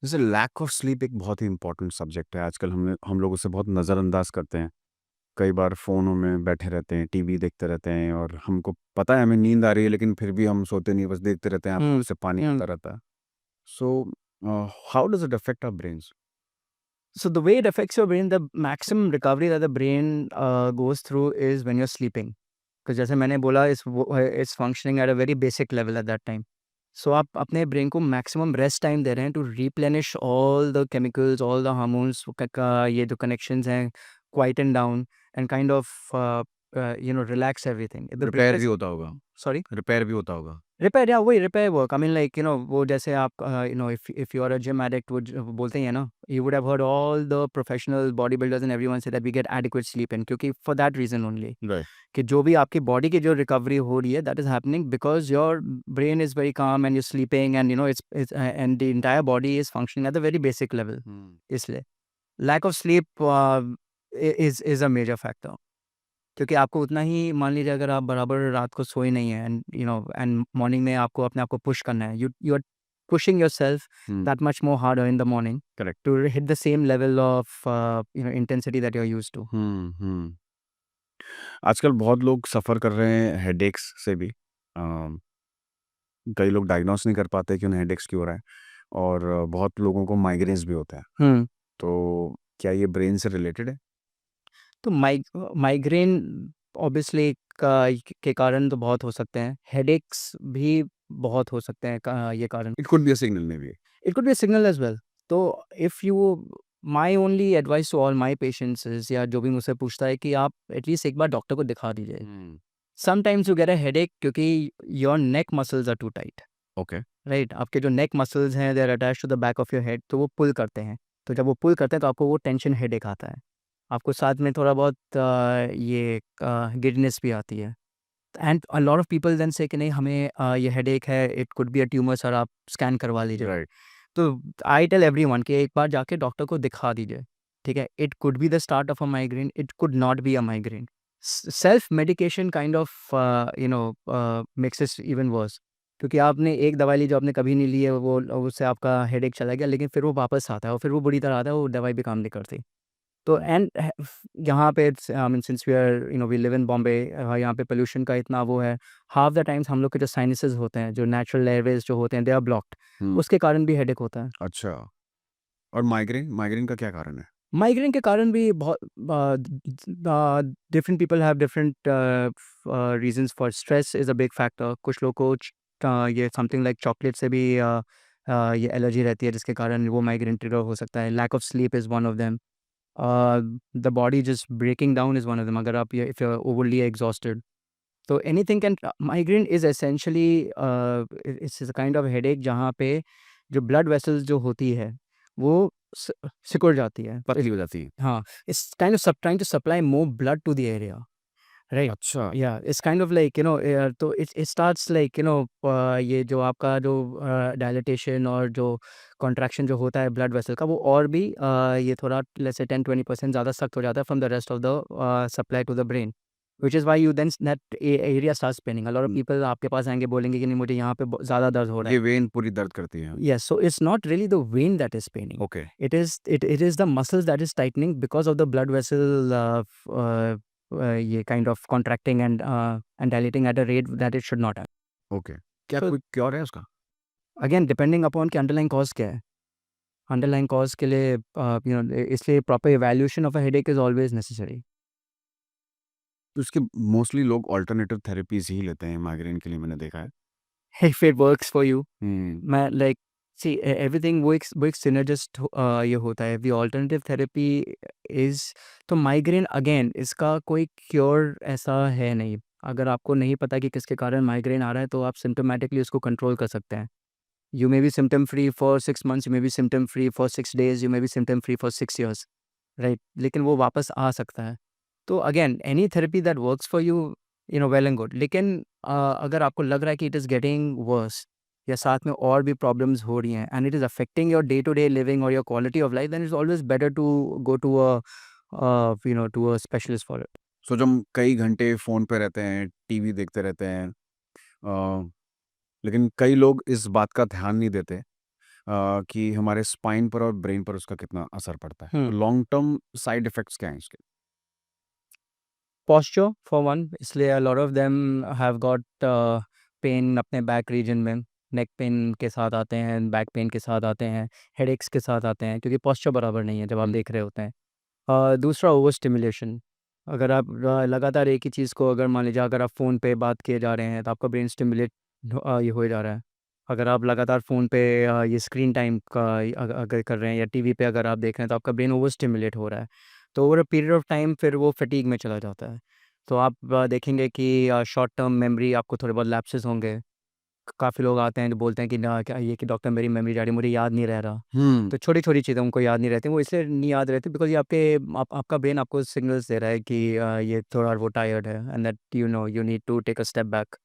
जैसे lack of sleep एक बहुत ही important subject है आजकल। हम लोग उसे बहुत नज़रअंदाज करते हैं। कई बार फ़ोनों में बैठे रहते हैं, टीवी देखते रहते हैं और हमको पता है हमें नींद आ रही है, लेकिन फिर भी हम सोते नहीं, बस देखते रहते हैं, आँखों से पानी आता रहता है। So how does it affect our brains? So the way it affects your brain, the maximum recovery that the brain goes through is when you're sleeping. Because जैसे मैंने बोला, it's functioning at a very basic level at that time. So आप अपने brain को maximum rest time दे रहे हैं to replenish all the chemicals, all the hormones, ये जो कनेक्शंस हैं, quieten down and kind of relax everything. Repair भी होता होगा। सॉरी, रिपेयर भी होता होगा। रिपेयर, या वही repair work. I mean like वो जैसे आप if you are a gym addict, वो बोलते हैं ना, you would have heard all the professional body builders and everyone say that we get adequate sleep in, क्योंकि for that reason only right. कि जो भी आपकी बॉडी की जो रिकवरी हो रही है, that is happening because your brain is very calm and you sleeping and it's and the entire body is functioning at the very basic level. इसलिए lack of sleep is a major factor, क्योंकि आपको उतना ही, मान लीजिए अगर आप बराबर रात को सोए नहीं है एंड एंड मॉर्निंग में आपको अपने आप को पुश करना है, you are pushing yourself that much more harder in the morning. Correct. To hit the same level of intensity that you're used to. आजकल बहुत लोग सफ़र कर रहे हैं हेडेक्स से भी। कई लोग डायग्नोस नहीं कर पाते कि उन्हें हेडेक्स क्यों हो रहा है, और बहुत लोगों को माइग्रेन्स भी होता है। तो क्या ये ब्रेन से रिलेटेड है? तो माइग्रेन ऑब्वियसली के कारण तो बहुत हो सकते हैं, हेडेक्स भी बहुत हो सकते हैं ये कारण। It could be a signal may be. It could be a signal as well. तो if you, my only advice to all my patients is, या जो भी मुझसे पूछता है, कि आप एटलीस्ट एक बार डॉक्टर को दिखा दीजिए। Sometimes you get a headache क्योंकि your neck muscles are too tight. Okay. Right, आपके जो नेक मसल्स हैं, they are attached to the back of your head, तो वो पुल करते हैं। तो जब वो पुल करते हैं तो आपको वो टेंशन हेडेक आता है, आपको साथ में थोड़ा बहुत ये गिडनेस भी आती है। And a lot of people then say कि नहीं, हमें ये हेडेक है, it could be a tumour sir, आप स्कैन करवा लीजिए। राइट। तो आई टेल एवरीवन कि एक बार जाके डॉक्टर को दिखा दीजिए, ठीक है। It could be the start of a migraine, it could not be a migraine. Self medication kind of makes it even worse, क्योंकि आपने एक दवाई ली जो आपने कभी नहीं ली है, वो उससे आपका हेडेक चला गया, लेकिन फिर वो वापस आता है और फिर वो बुरी तरह आता है, वो दवाई भी काम नहीं करती। तो एंड यहाँ पे I mean since we are we live in Bombay, यहाँ पे पोल्यूशन का इतना वो है, हाफ द टाइम्स हम लोग के जो साइनसेस होते हैं, जो नेचुरल एयरवेज जो होते हैं, दे आर ब्लॉक्ड, उसके कारण भी हेडेक होता है। अच्छा, और माइग्रेन, माइग्रेन का क्या कारण है? माइग्रेन के कारण भी बहुत different people have different reasons for stress is a big factor. कुछ लोग को ये समथिंग लाइक चॉकलेट से भी ये एलर्जी रहती है, जिसके कारण वो माइग्रेन ट्रिगर हो सकता है। Lack of sleep is one of them. The body just breaking down is one of them. अगर आप if you are overly exhausted, तो anything can, migraine is essentially it's a kind of headache जहाँ पे जो blood vessels जो होती है वो सिकुड़ जाती है, पतली हो जाती है। हाँ, it's kind of trying to supply more blood to the area, right. अच्छा। या इट्स काइंड ऑफ लाइक तो इट स्टार्ट्स लाइक ये जो आपका जो डायलिटेशन और जो कॉन्ट्रैक्शन जो होता है ब्लड वेसल का, वो और भी ये थोड़ा लेट्स से 10-20% ज़्यादा सख्त हो जाता है from the rest of the supply to the brain, which is why you then that area starts paining. A lot of people आपके पास आएंगे, बोलेंगे कि नहीं, मुझे यहाँ पे ज़्यादा दर्द हो रहा ये है। वेन पूरी दर्द करती है। Yes, so it's not really the vein that is paining. Okay. It is the muscles that is tightening because of the blood vessel ये kind of contracting and dilating at a rate that it should not have. Okay. क्या So कोई cure है उसका? again, depending upon कि underlying cause क्या है, underlying cause के लिए इसलिए proper evaluation of a headache is always necessary. तो इसके मोस्टली लोग अल्टरनेटिव थेरेपीज ही लेते हैं माइग्रेन के लिए, मैंने देखा है। If it works for you, हम्म। मैं लाइक सी एवरीथिंग वो एक सिनर्जिस्ट ये होता है। दी ऑल्टरनेटिव थेरेपी इज़, तो माइग्रेन अगेन इसका कोई क्योर ऐसा है नहीं। अगर आपको नहीं पता कि किसके कारण माइग्रेन आ रहा है तो आप सिम्टोमेटिकली उसको कंट्रोल कर सकते हैं। You may be symptom free for 6 months, you may be symptom free for 6 days, you may be symptom free for 6 years, right? लेकिन वो वापस आ सकता है। तो again any therapy that works for you, well and good. लेकिन अगर आपको लग रहा है कि इट इज़ गेटिंग वर्स या साथ में और भी प्रॉब्लम्स हो रही हैं and it is affecting your day to day living और your quality of life, then it's always better to go to a specialist for it. So जब हम कई घंटे फ़ोन पे रहते हैं, टीवी देखते रहते हैं, लेकिन कई लोग इस बात का ध्यान नहीं देते कि हमारे स्पाइन पर और ब्रेन पर उसका कितना असर पड़ता है। तो हुँ। लॉन्ग टर्म साइड इफ़ेक्ट्स क्या हैं इसके? पोस्चर फॉर वन, इसलिए a lot of them have got pain अपने बैक रीजन में। नेक पेन के साथ आते हैं, बैक पेन के साथ आते हैं, हेडेक्स के साथ आते हैं, क्योंकि पोस्चर बराबर नहीं है जब आप हुँ। देख रहे होते हैं। दूसरा ओवर स्टिमुलेशन। अगर आप लगातार एक ही चीज़ को, अगर मान लीजिए अगर आप फ़ोन पे बात किए जा रहे हैं तो आपका ब्रेन स्टिमुलेट ये हो जा रहा है। अगर आप लगातार फ़ोन पे ये स्क्रीन टाइम का अगर कर रहे हैं या टीवी पे अगर आप देख रहे हैं तो आपका ब्रेन ओवर स्टिमुलेट हो रहा है। तो over a period of time फिर वो फटीग में चला जाता है। तो आप देखेंगे कि शॉर्ट टर्म मेमोरी आपको थोड़े बहुत लैप्सेस होंगे। काफ़ी लोग आते हैं जो बोलते हैं कि ना क्या ये कि डॉक्टर मेरी मेमोरी जा रही है, मुझे याद नहीं रह रहा। हुँ। तो छोटी-छोटी चीज़ें उनको याद नहीं रहती, वो इसलिए नहीं याद रहती बिकॉज़ ये आपका ब्रेन आपको सिग्नल्स दे रहा है कि ये थोड़ा वो टायर्ड है and that you need to take a step back.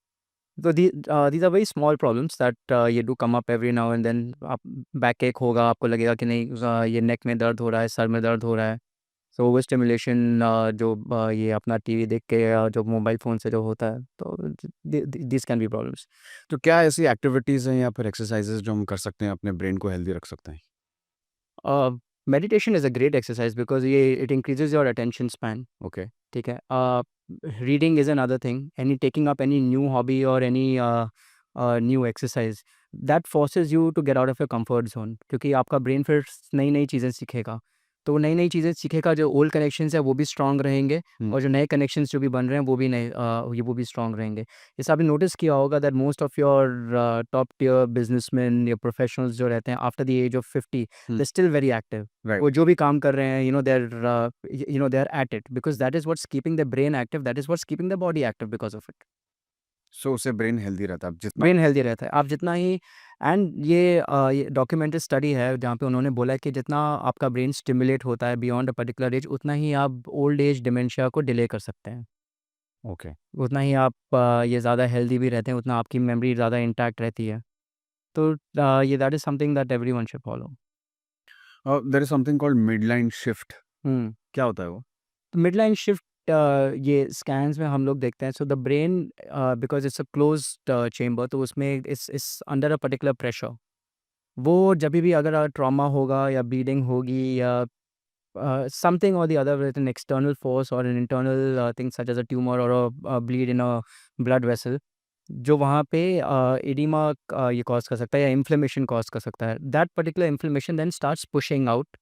तो these are very small problems that ये do come up every now and then. आप बैक एक होगा, आपको लगेगा कि नहीं ये नेक में दर्द हो रहा है, सर में दर्द हो रहा है। सो ओवर स्टिमुलेशन जो ये अपना टीवी देख के या जो मोबाइल फ़ोन से जो होता है, तो दिस कैन बी प्रॉब्लम्स। तो क्या ऐसी एक्टिविटीज़ हैं या फिर एक्सरसाइज़ेज़ जो हम कर सकते हैं अपने ब्रेन को हेल्दी रख सकते हैं? Meditation is a great exercise because ये it increases your attention span. Okay. ठीक है। Reading is another thing, any taking up any new hobby और any new exercise that forces you to get out of your comfort zone, क्योंकि आपका brain फिर नई नई चीज़ें सीखेगा। तो वो नई नई चीज़ें सीखेगा, जो ओल्ड कनेक्शंस है वो भी स्ट्रांग रहेंगे हुँ। और जो नए कनेक्शंस जो भी बन रहे हैं वो भी वो भी स्ट्रांग रहेंगे। जैसे आपने नोटिस किया होगा that most of your top tier businessman या प्रोफेशनल्स जो रहते हैं after the age of 50, hmm. They still very active. Right. वो जो भी काम कर रहे हैं, they are at it because that is what's keeping the brain active, that is what's keeping the body active because of it. So उससे brain healthy रहता है। अब जितना ब्रेन हेल्दी रहता है। आप जितना ही एंड ये डॉक्यूमेंटेड स्टडी है जहाँ पे उन्होंने बोला है कि जितना आपका ब्रेन स्टिमुलेट होता है बियॉन्ड अ पर्टिकुलर एज, उतना ही आप ओल्ड एज डिमेंशिया को डिले कर सकते हैं। ओके। उतना ही आप ये ज़्यादा हेल्दी भी रहते हैं, उतना आपकी मेमोरी ज़्यादा इंटैक्ट रहती है। तो ये that is something that everyone should follow. There is something called midline shift. Hmm. क्या होता है वो? तो मिडलाइन शिफ्ट ये स्कैन्स में हम लोग देखते हैं। So the brain because it's a closed chamber, तो उसमें it's under a particular pressure. वो जभी भी अगर ट्रॉमा होगा या ब्लीडिंग होगी या समथिंग और the other with an external force और an internal thing such as a tumour और bleed in a blood vessel, जो वहाँ पे एडिमा ये कॉज़ कर सकता है या इन्फ्लेमेशन कॉज़ कर सकता है। That particular inflammation then starts pushing out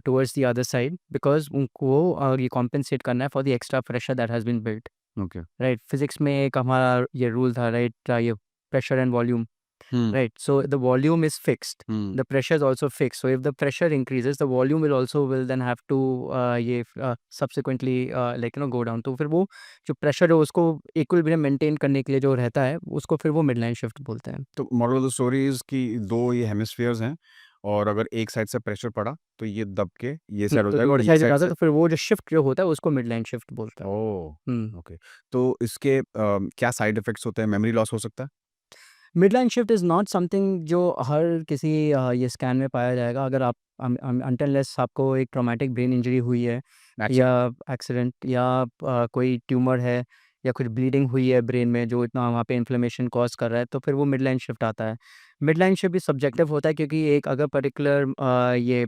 towards the other side because उनको ये कॉम्पेंसेट करना है for the extra pressure that has been built. Okay. Right? Physics में एक हमारा ये रूल था, राइट? ये प्रेशर एंड वॉल्यूम। हुँ। Right. So the volume is fixed. हुँ। The pressure is also fixed. So if the pressure increases, the volume will then have to subsequently go down. तो फिर वो जो pressure है उसको equilibrium maintain करने के लिए जो रहता है उसको फिर वो midline shift बोलते हैं। तो moral of the story is कि 2 ये हेमिस्फीयर्स हैं और अगर एक साइड से प्रेशर पड़ा तो ये दब के ये साइड हो तो जाएगा और ये दूसरी साइड जगह से तो फिर वो जो shift जो होता है उसको midline shift बोलते हैं। ओह! हुँ। ओके। तो इसके क्या साइड इफ़ेक्ट्स होते हैं? मेमोरी लॉस हो सकता है? Midline shift is not something जो हर किसी ये स्कैन में पाया जाएगा। अगर आप अनटिल अनलेस आपको एक ट्रॉमेटिक ब्रेन इंजरी हुई है या एक्सीडेंट? एक्सीडेंट या कोई ट्यूमर है या कुछ ब्लीडिंग हुई है ब्रेन में जो इतना वहाँ पे इन्फ्लेमेशन कॉज कर रहा है, तो फिर वो मिडलाइन शिफ्ट आता है। मिडलाइन शिफ्ट भी सब्जेक्टिव होता है क्योंकि एक अगर पर्टिकुलर ये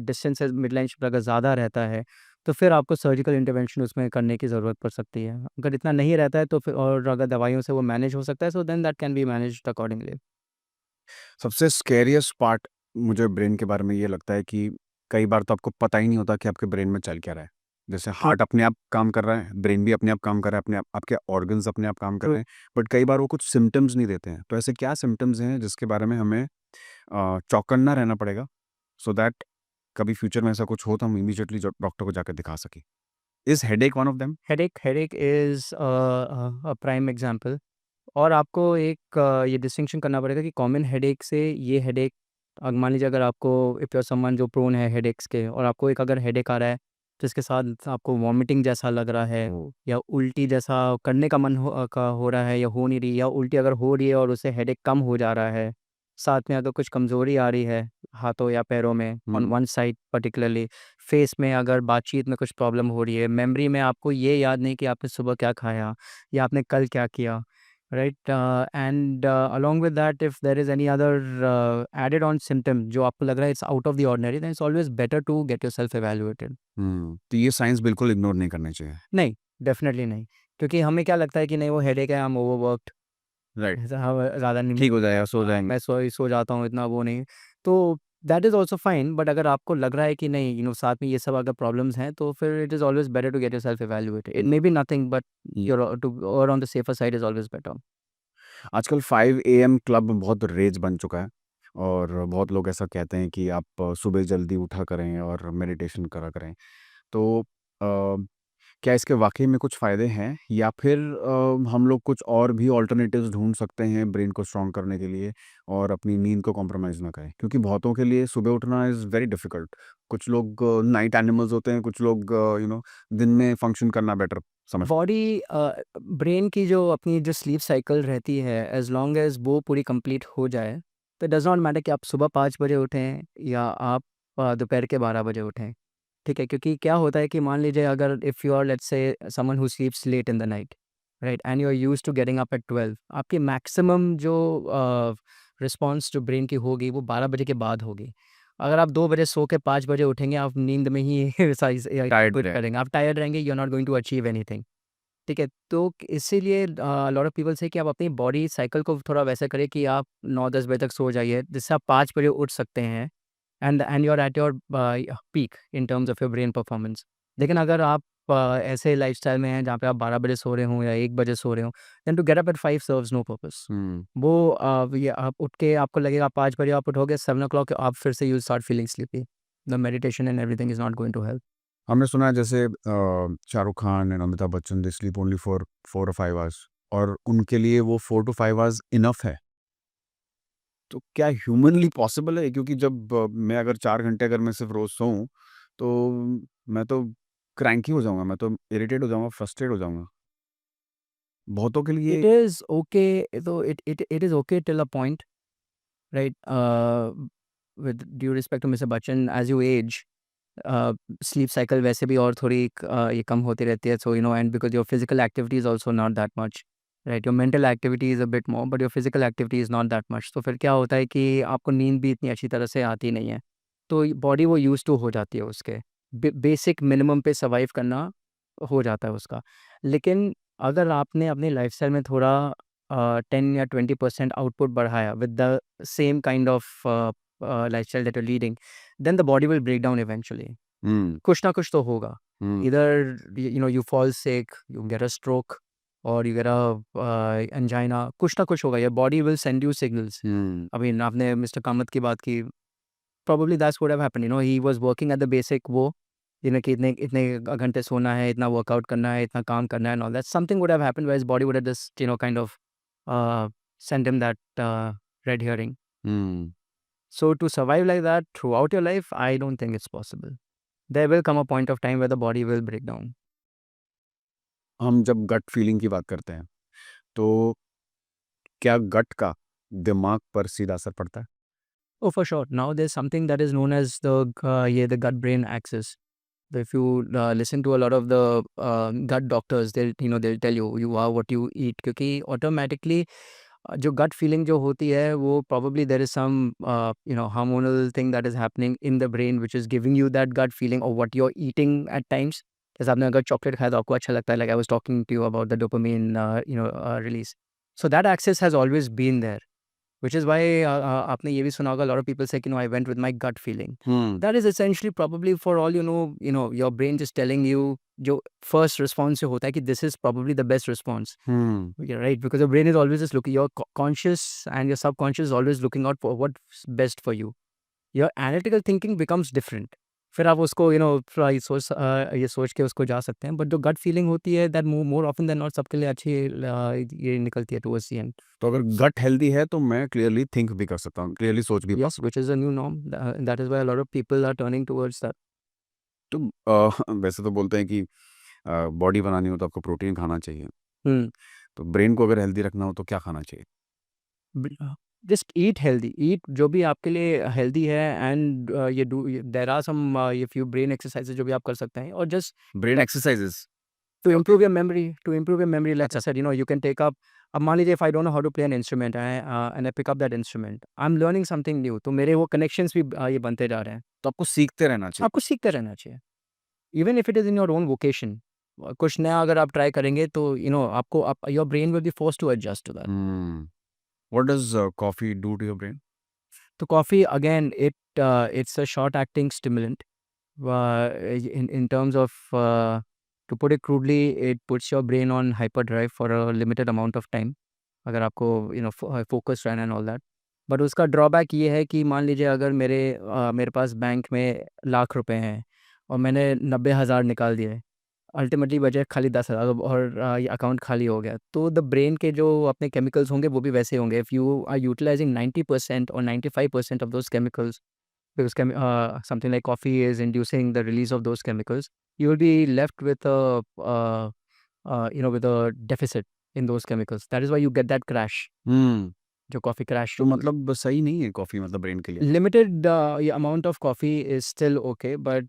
डिस्टेंस है, मिडलाइन शिफ्ट अगर ज़्यादा रहता है तो फिर आपको सर्जिकल इंटरवेंशन उसमें करने की ज़रूरत पड़ सकती है। अगर इतना नहीं रहता है तो फिर और अगर दवाइयों से वो मैनेज हो सकता है, so then that can be managed accordingly. सबसे स्कैरियस्ट पार्ट मुझे ब्रेन के बारे में ये लगता है कि कई बार तो आपको पता ही नहीं होता कि आपके ब्रेन में चल क्या रहा है। जैसे ट्रू। हार्ट अपने आप काम कर रहा है, ब्रेन भी अपने आप काम कर रहा है, अपने आप आपके ऑर्गन्स अपने आप काम कर ट्रू। रहे हैं, बट कई बार वो कुछ सिम्पटम्स नहीं देते हैं। तो ऐसे क्या सिम्पटम्स हैं जिसके बारे में हमें चौकन्ना रहना पड़ेगा, सो दैट कभी फ्यूचर में ऐसा कुछ हो तो हम इमीडिएटली डॉक्टर को जाकर दिखा सकें? Is headache one of them? Headache is a prime example. और आपको एक ये डिस्टिंक्शन करना पड़ेगा कि कॉमन हेडेक से ये हेडेक, मान लीजिए अगर आपको, इफ़ यू आर समवन जो प्रोन है हेडेक्स के, और आपको एक अगर हेडेक आ रहा है जिसके साथ आपको वॉमिटिंग जैसा लग रहा है या उल्टी जैसा करने का मन हो रहा है या हो नहीं रही, या उल्टी अगर हो रही है और उससे हेडेक कम हो जा रहा है, साथ में अगर कुछ कमज़ोरी आ रही है हाथों या पैरों में, on one side particularly, face में अगर बातचीत में कुछ प्रॉब्लम हो रही है, मेमोरी में आपको ये याद नहीं कि आपने सुबह क्या खाया या आपने कल क्या किया, right? And along with that, if there is any other added on symptom जो आपको लग रहा है it's out of the ordinary, then it's always better to get yourself evaluated. तो ये साइंस बिल्कुल इग्नोर नहीं करने चाहिए। नहीं, डेफिनेटली नहीं, क्योंकि हमें क्या लगता है कि नहीं वो हेडेक है, हम ओवरवर्क्ड, राइट। ज़्यादा नहीं, ठीक हो जाएगा, सो जाएंगे। मैं सो जाता हूँ, इतना वो नहीं, तो that is also fine. But अगर आपको लग रहा है कि नहीं, साथ में ये सब अगर प्रॉब्लम्स हैं, तो फिर it is always better to get yourself evaluated. It may be nothing, but you're to err on the safer side is always better. आजकल 5 AM क्लब बहुत रेज बन चुका है, और बहुत लोग ऐसा कहते हैं कि आप सुबह जल्दी उठा करें और मेडिटेशन करा करें। तो क्या इसके वाक़ई में कुछ फ़ायदे हैं, या फिर हम लोग कुछ और भी अल्टरनेटिव्स ढूँढ सकते हैं ब्रेन को स्ट्रॉन्ग करने के लिए और अपनी नींद को कॉम्प्रोमाइज़ ना करें? क्योंकि बहुतों के लिए सुबह उठना इज़ वेरी डिफ़िकल्ट। कुछ लोग नाइट एनिमल्स होते हैं, कुछ लोग दिन में फ़ंक्शन करना बेटर समझते हैं। बॉडी, ब्रेन की जो अपनी जो स्लीप साइकिल रहती है, एज लॉन्ग एज वो पूरी कंप्लीट हो जाए, तो डज़ नॉट मैटर कि आप सुबह 5 बजे उठें या आप दोपहर के 12 बजे उठें, ठीक है? क्योंकि क्या होता है कि मान लीजिए अगर if you are let's say someone who sleeps late in the night, right, and you are used to getting up at 12, आपकी मैक्सिमम जो रिस्पॉन्स जो ब्रेन की होगी वो 12 बजे के बाद होगी। अगर आप 2 बजे सो के 5 बजे उठेंगे, आप नींद में ही एक्सरसाइज टायर्ड क्विट रहे। करेंगे, आप टायर्ड रहेंगे, you are not going to achieve anything. ठीक है, तो इसीलिए लॉट ऑफ पीपल से कि आप अपनी बॉडी साइकिल को थोड़ा वैसा करें कि आप 9-10 बजे तक सो जाइए, जिससे आप 5 बजे उठ सकते हैं, and you are at your peak in terms of your brain performance. लेकिन अगर आप ऐसे लाइफ़स्टाइल में हैं जहाँ पे आप 12 बजे सो रहे हों या 1 बजे सो रहे हों, then to get up at 5 serves no purpose. Hmm. वो ये आप उठ के आपको लगेगा 5 बजे आप उठोगे, 7 o'clock आप फिर से you start feeling sleepy. The meditation and everything is not going to help. हमने सुना है जैसे Shahrukh Khan and Amitabh Bachchan they sleep only for 4 और 5 आवर्स, और उनके लिए वो 4 टू 5 आवर्स इनफ है। तो क्या ह्यूमनली पॉसिबल है? क्योंकि जब मैं अगर 4 घंटे अगर मैं सिर्फ़ रोज़ सोऊँ, तो मैं तो क्रैंकी हो जाऊँगा, मैं तो इरिटेट हो जाऊँगा, फ्रस्ट्रेट हो जाऊँगा। बहुतों के लिए इट इज़ ओके, तो it is okay till a point, right? With due respect to mister Bachchan, as you age, sleep cycle वैसे भी और थोड़ी ये कम होती रहती है, so and because your physical activity is also not that much, right? Your mental activity is a bit more, but your physical activity is not that much. तो फिर क्या होता है कि आपको नींद भी इतनी अच्छी तरह से आती नहीं है। तो बॉडी वो यूज़्ड टू हो जाती है उसके। बेसिक मिनिमम पे सर्वाइव करना हो जाता है उसका। लेकिन अगर आपने अपनी लाइफ़स्टाइल में थोड़ा 10 या 20% आउटपुट बढ़ाया with the same kind of lifestyle that you are leading, then the body will break down eventually. हुँ, कुछ ना कुछ तो होगा। हुँ, इधर you fall sick, you get a stroke, और यू गेट अ एंजाइना, कुछ ना कुछ होगा। Your body will send you signals. हुँ, अभी आपने मिस्टर कामत की बात की, probably that's what have happened, he was working at the basic वो, कि इतने इतने घंटे सोना है, इतना वर्कआउट करना है, इतना काम करना है and all that. Something would have happened where his body would have just kind of send him that red hearing. हुँ। So to survive like that throughout your life, I don't think it's possible. There will come a point of time where the body will break down. हम जब gut feeling की बात करते हैं, तो क्या गट का दिमाग पर सीधा असर पड़ता है? Oh, for sure. Now there's something that is known as the gut-brain axis. So if you listen to a lot of the gut doctors, they'll tell you you are what you eat. क्योंकि automatically जो gut feeling जो होती है वो probably there is some hormonal thing that is happening in the brain which is giving you that gut feeling of what you're eating at times. जैसे आपने अगर chocolate खाया तो आपको अच्छा लगता है, like I was talking to you about the dopamine release. So that axis has always been there. which is why आपने ये भी सुना होगा, a lot of people say, I went with my gut feeling. Hmm. That is essentially probably for all your brain just telling you, जो first response जो होता है कि this is probably the best response. Hmm. Yeah, right, because your brain is always just looking, your conscious and your subconscious is always looking out for what's best for you. Your analytical thinking becomes different. फिर आप उसको थोड़ा ये सोच के उसको जा सकते हैं, बट जो गट फीलिंग होती है that more often than not सबके लिए अच्छी ये निकलती है टुवर्ड्स द एंड. तो अगर गट हेल्दी है तो मैं क्लियरली थिंक भी कर सकता हूँ, क्लियरली सोच भी. Yes, which is a new norm. That is why a lot of people are turning towards that. तो वैसे तो बोलते हैं कि बॉडी बनानी हो तो आपको प्रोटीन खाना चाहिए, Hmm. तो ब्रेन को अगर हेल्दी रखना हो तो क्या खाना चाहिए? Just eat healthy. Eat जो भी आपके लिए healthy है, and ये do there are some ये few brain exercises जो भी आप कर सकते हैं, और just brain exercises. to improve your memory, like I said, you can take up. अब मान लीजिए if I don't know how to play an instrument, and I pick up that instrument, I'm learning something new. तो मेरे वो connections भी ये बनते जा रहे हैं. तो आपको सीखते रहना चाहिए. आपको सीखते रहना चाहिए. Even if it is in your own vocation, कुछ नया अगर आप ट्राई करेंगे तो आपको your brain will be forced to adjust to that. What does coffee do to your brain? तो coffee again, it's a short acting stimulant. In terms of to put it crudely, it puts your brain on hyperdrive for a limited amount of time, अगर आपको focus रहना and all that. But उसका drawback ये है कि मान लीजिए अगर मेरे पास बैंक में लाख रुपए हैं और मैंने 90,000 निकाल दिए, अल्टीमेटली बचे खाली 10,000 और ये अकाउंट खाली हो गया, तो द ब्रेन के जो अपने केमिकल्स होंगे वो भी वैसे होंगे. If you are utilising 90% or 95% of those chemicals, because something like coffee is inducing the release of those chemicals, you will be left with with a deficit in those chemicals. That is why you get that crash, जो coffee crash. तो मतलब सही नहीं है coffee, मतलब brain के लिए. Limited amount of coffee is still okay, but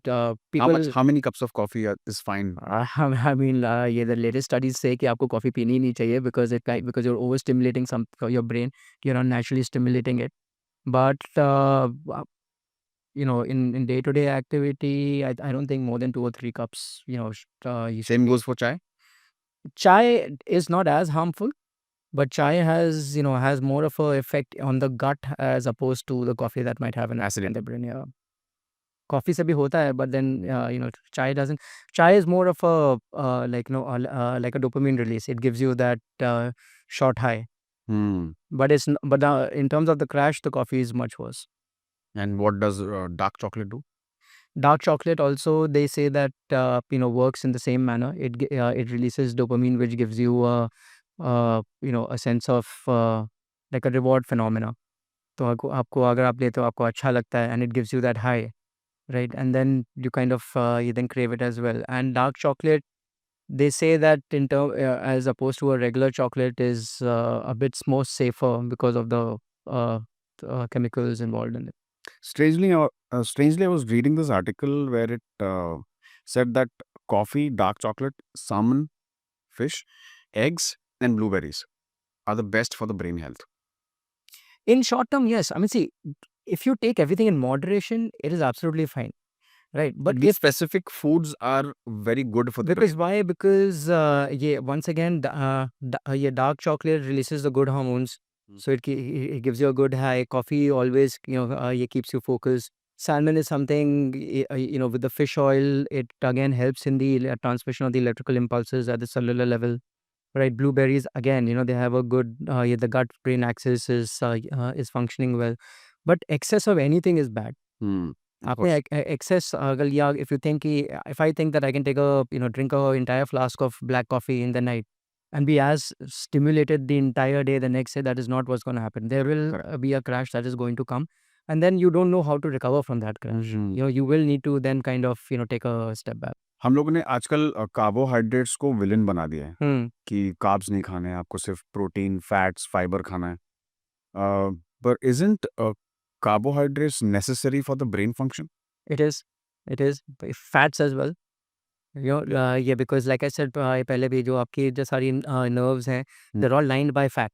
people. How many cups of coffee is fine? I mean, ये the latest studies say कि आपको coffee पीनी ही नहीं चाहिए, because you're overstimulating your brain. You're not naturally stimulating it. But in day-to-day activity, I don't think more than 2 or 3 cups. You should Same be. goes for chai. Chai is not as harmful, but chai has more of a effect on the gut as opposed to the coffee that might have an acid in the brain. Yeah. Coffee से भी होता है, but then chai doesn't. Chai is more of a like like a dopamine release. It gives you that short high. But in terms of the crash, the coffee is much worse. And what does dark chocolate do? Dark chocolate also, they say that works in the same manner. It releases dopamine, which gives you a sense of like a reward phenomena. तो आपको अगर आप लेते हो आपको अच्छा लगता है, and it gives you that high, right? And then you kind of you then crave it as well. And dark chocolate, they say that as opposed to a regular chocolate, is a bit more safer because of the chemicals involved in it. Strangely, I was reading this article where it said that coffee, dark chocolate, salmon, fish, eggs, and blueberries are the best for the brain health. In short term, yes. I mean, see, if you take everything in moderation, it is absolutely fine, right? But these specific foods are very good for the brain. because why? Because once again, dark chocolate releases the good hormones, so it gives you a good high. Coffee always it keeps you focused. Salmon is something with the fish oil. It again helps in the transmission of the electrical impulses at the cellular level. Right, blueberries again, they have a good the gut brain axis is functioning well, but excess of anything is bad. आपने excess अगर या if you think if I think that I can take a drink a entire flask of black coffee in the night and be as stimulated the entire day the next day, that is not what's going to happen. There will be a crash that is going to come, and then you don't know how to recover from that crash. You will need to then kind of take a step back. हम लोगों ने आजकल carbohydrates को villain बना दिया है कि carbs नहीं खाने हैं, आपको सिर्फ प्रोटीन, फैट्स, फाइबर खाना है. But isn't carbohydrates necessary for the brain function? It is fats as well. Because like I said पहले भी, जो आपकी जो सारी nerves हैं, they're all lined by fat.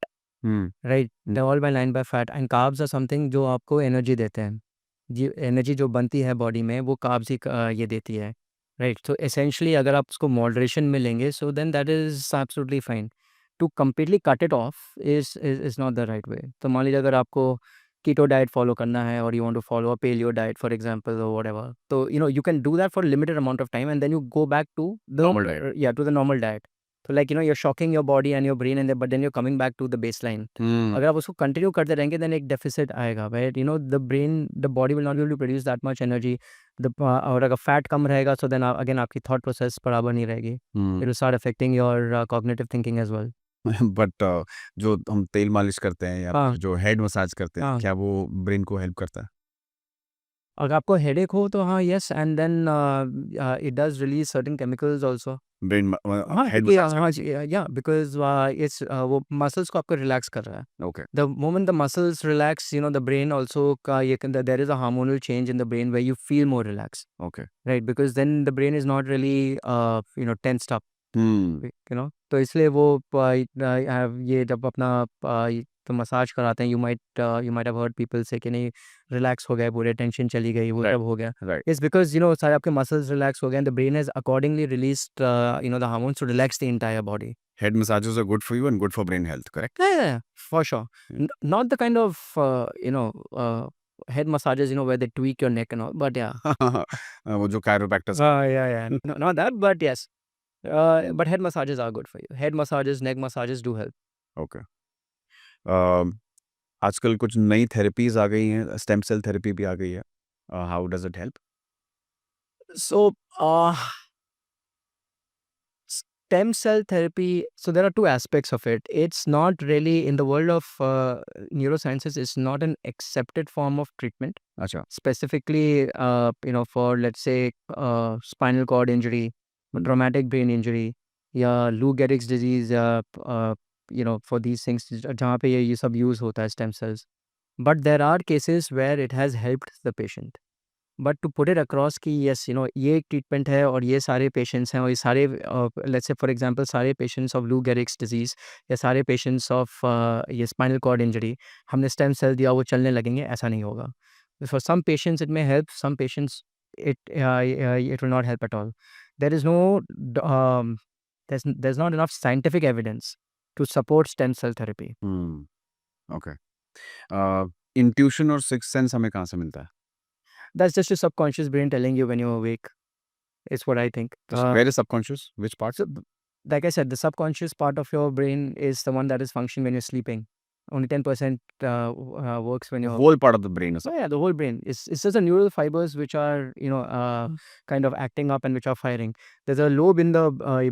Right, they're all lined by fat, and carbs are something जो आपको energy देते हैं. ये एनर्जी जो बनती है बॉडी में, वो कार्ब्स ही ये देती है. राइट, तो एसेंशली अगर आप उसको मॉडरेशन में लेंगे, so then that is absolutely fine. to completely cut it off is not the right way. तो मान लीजिए अगर आपको keto diet follow करना है, or you want to follow a paleo diet for example, or whatever, so you can do that for a limited amount of time, and then you go back to the Normal diet. yeah, to the normal diet. So like you're shocking your body and your brain, and then but then you're coming back to the baseline. अगर आप उसको continue करते रहेंगे, then एक deficit आएगा, right? The body will not be able to produce that much energy. और अगर fat कम रहेगा, so then again आपकी थॉट प्रोसेस बराबर नहीं रहेगी. It will start affecting your cognitive thinking as well. But जो हम तेल मालिश करते हैं या हाँ. फिर जो हेड मसाज करते हैं, हाँ. क्या वो ब्रेन को हेल्प करता है? अगर आपको हेडेक हो तो हाँ, yes, and then it does release certain chemicals also. Brain हाँ, हेड क्योंकि मसाज हाँ जी, yeah, because it's वो मसल्स को आपको रिलैक्स कर रहा है. Okay The moment the muscles relax, the brain also there is a hormonal change in the brain where you feel more relaxed, okay right? Because then the brain is not really tensed up, हम्म तो इसलिए वो ये जब अपना तो massage कराते हैं, you might have heard people say कि नहीं, रिलैक्स हो गए पूरे, टेंशन चली गई, वो Right. सब हो गया. राइट It's because सारे आपके मसल्स रिलैक्स हो गए, and the brain has accordingly released the hormones to relax the entire body. Head massages are good for you and good for brain health, correct? Yeah, for sure. Yeah. Not the kind of head massages, where they tweak your neck and all, but yeah. वो जो chiropractors Yeah. No, not that, but yes. But head massages are good for you. Head massages, neck massages do help. Okay आजकल कुछ नई therapies आ गई हैं, stem cell therapy भी आ गई है. How does it help? So, stem cell therapy, so there are two aspects of it. It's not really, in the world of neurosciences, it's not an accepted form of treatment. अच्छा Specifically, for, let's say, spinal cord injury, traumatic brain injury, या Lou Gehrig's disease, या for these things जहाँ पे ये सब use होता है, stem cells. But there are cases where it has helped the patient. But to put it across कि yes, ये एक ट्रीटमेंट है और ये सारे पेशेंट्स हैं, और ये सारे लेट्स से फॉर एग्जांपल सारे patients of Lou Gehrig's disease या सारे पेशेंट्स ऑफ ये स्पाइनल कॉर्ड इंजरी, हमने स्टेम सेल दिया वो चलने लगेंगे, ऐसा नहीं होगा. For some patients it may help, some patients it will not help at all. There is no there's not enough scientific evidence to support stem cell therapy. Okay intuition और six sense हमें कहाँ से मिलता है? That's just your subconscious brain telling you when you're awake, is what I think. Where is subconscious, which part? So, like I said, the subconscious part of your brain is the one that is functioning when you're sleeping. Only 10% works when you're. Whole part of the brain is So yeah, the whole brain. It's just the neural fibers which are kind of acting up and which are firing. There's a lobe in the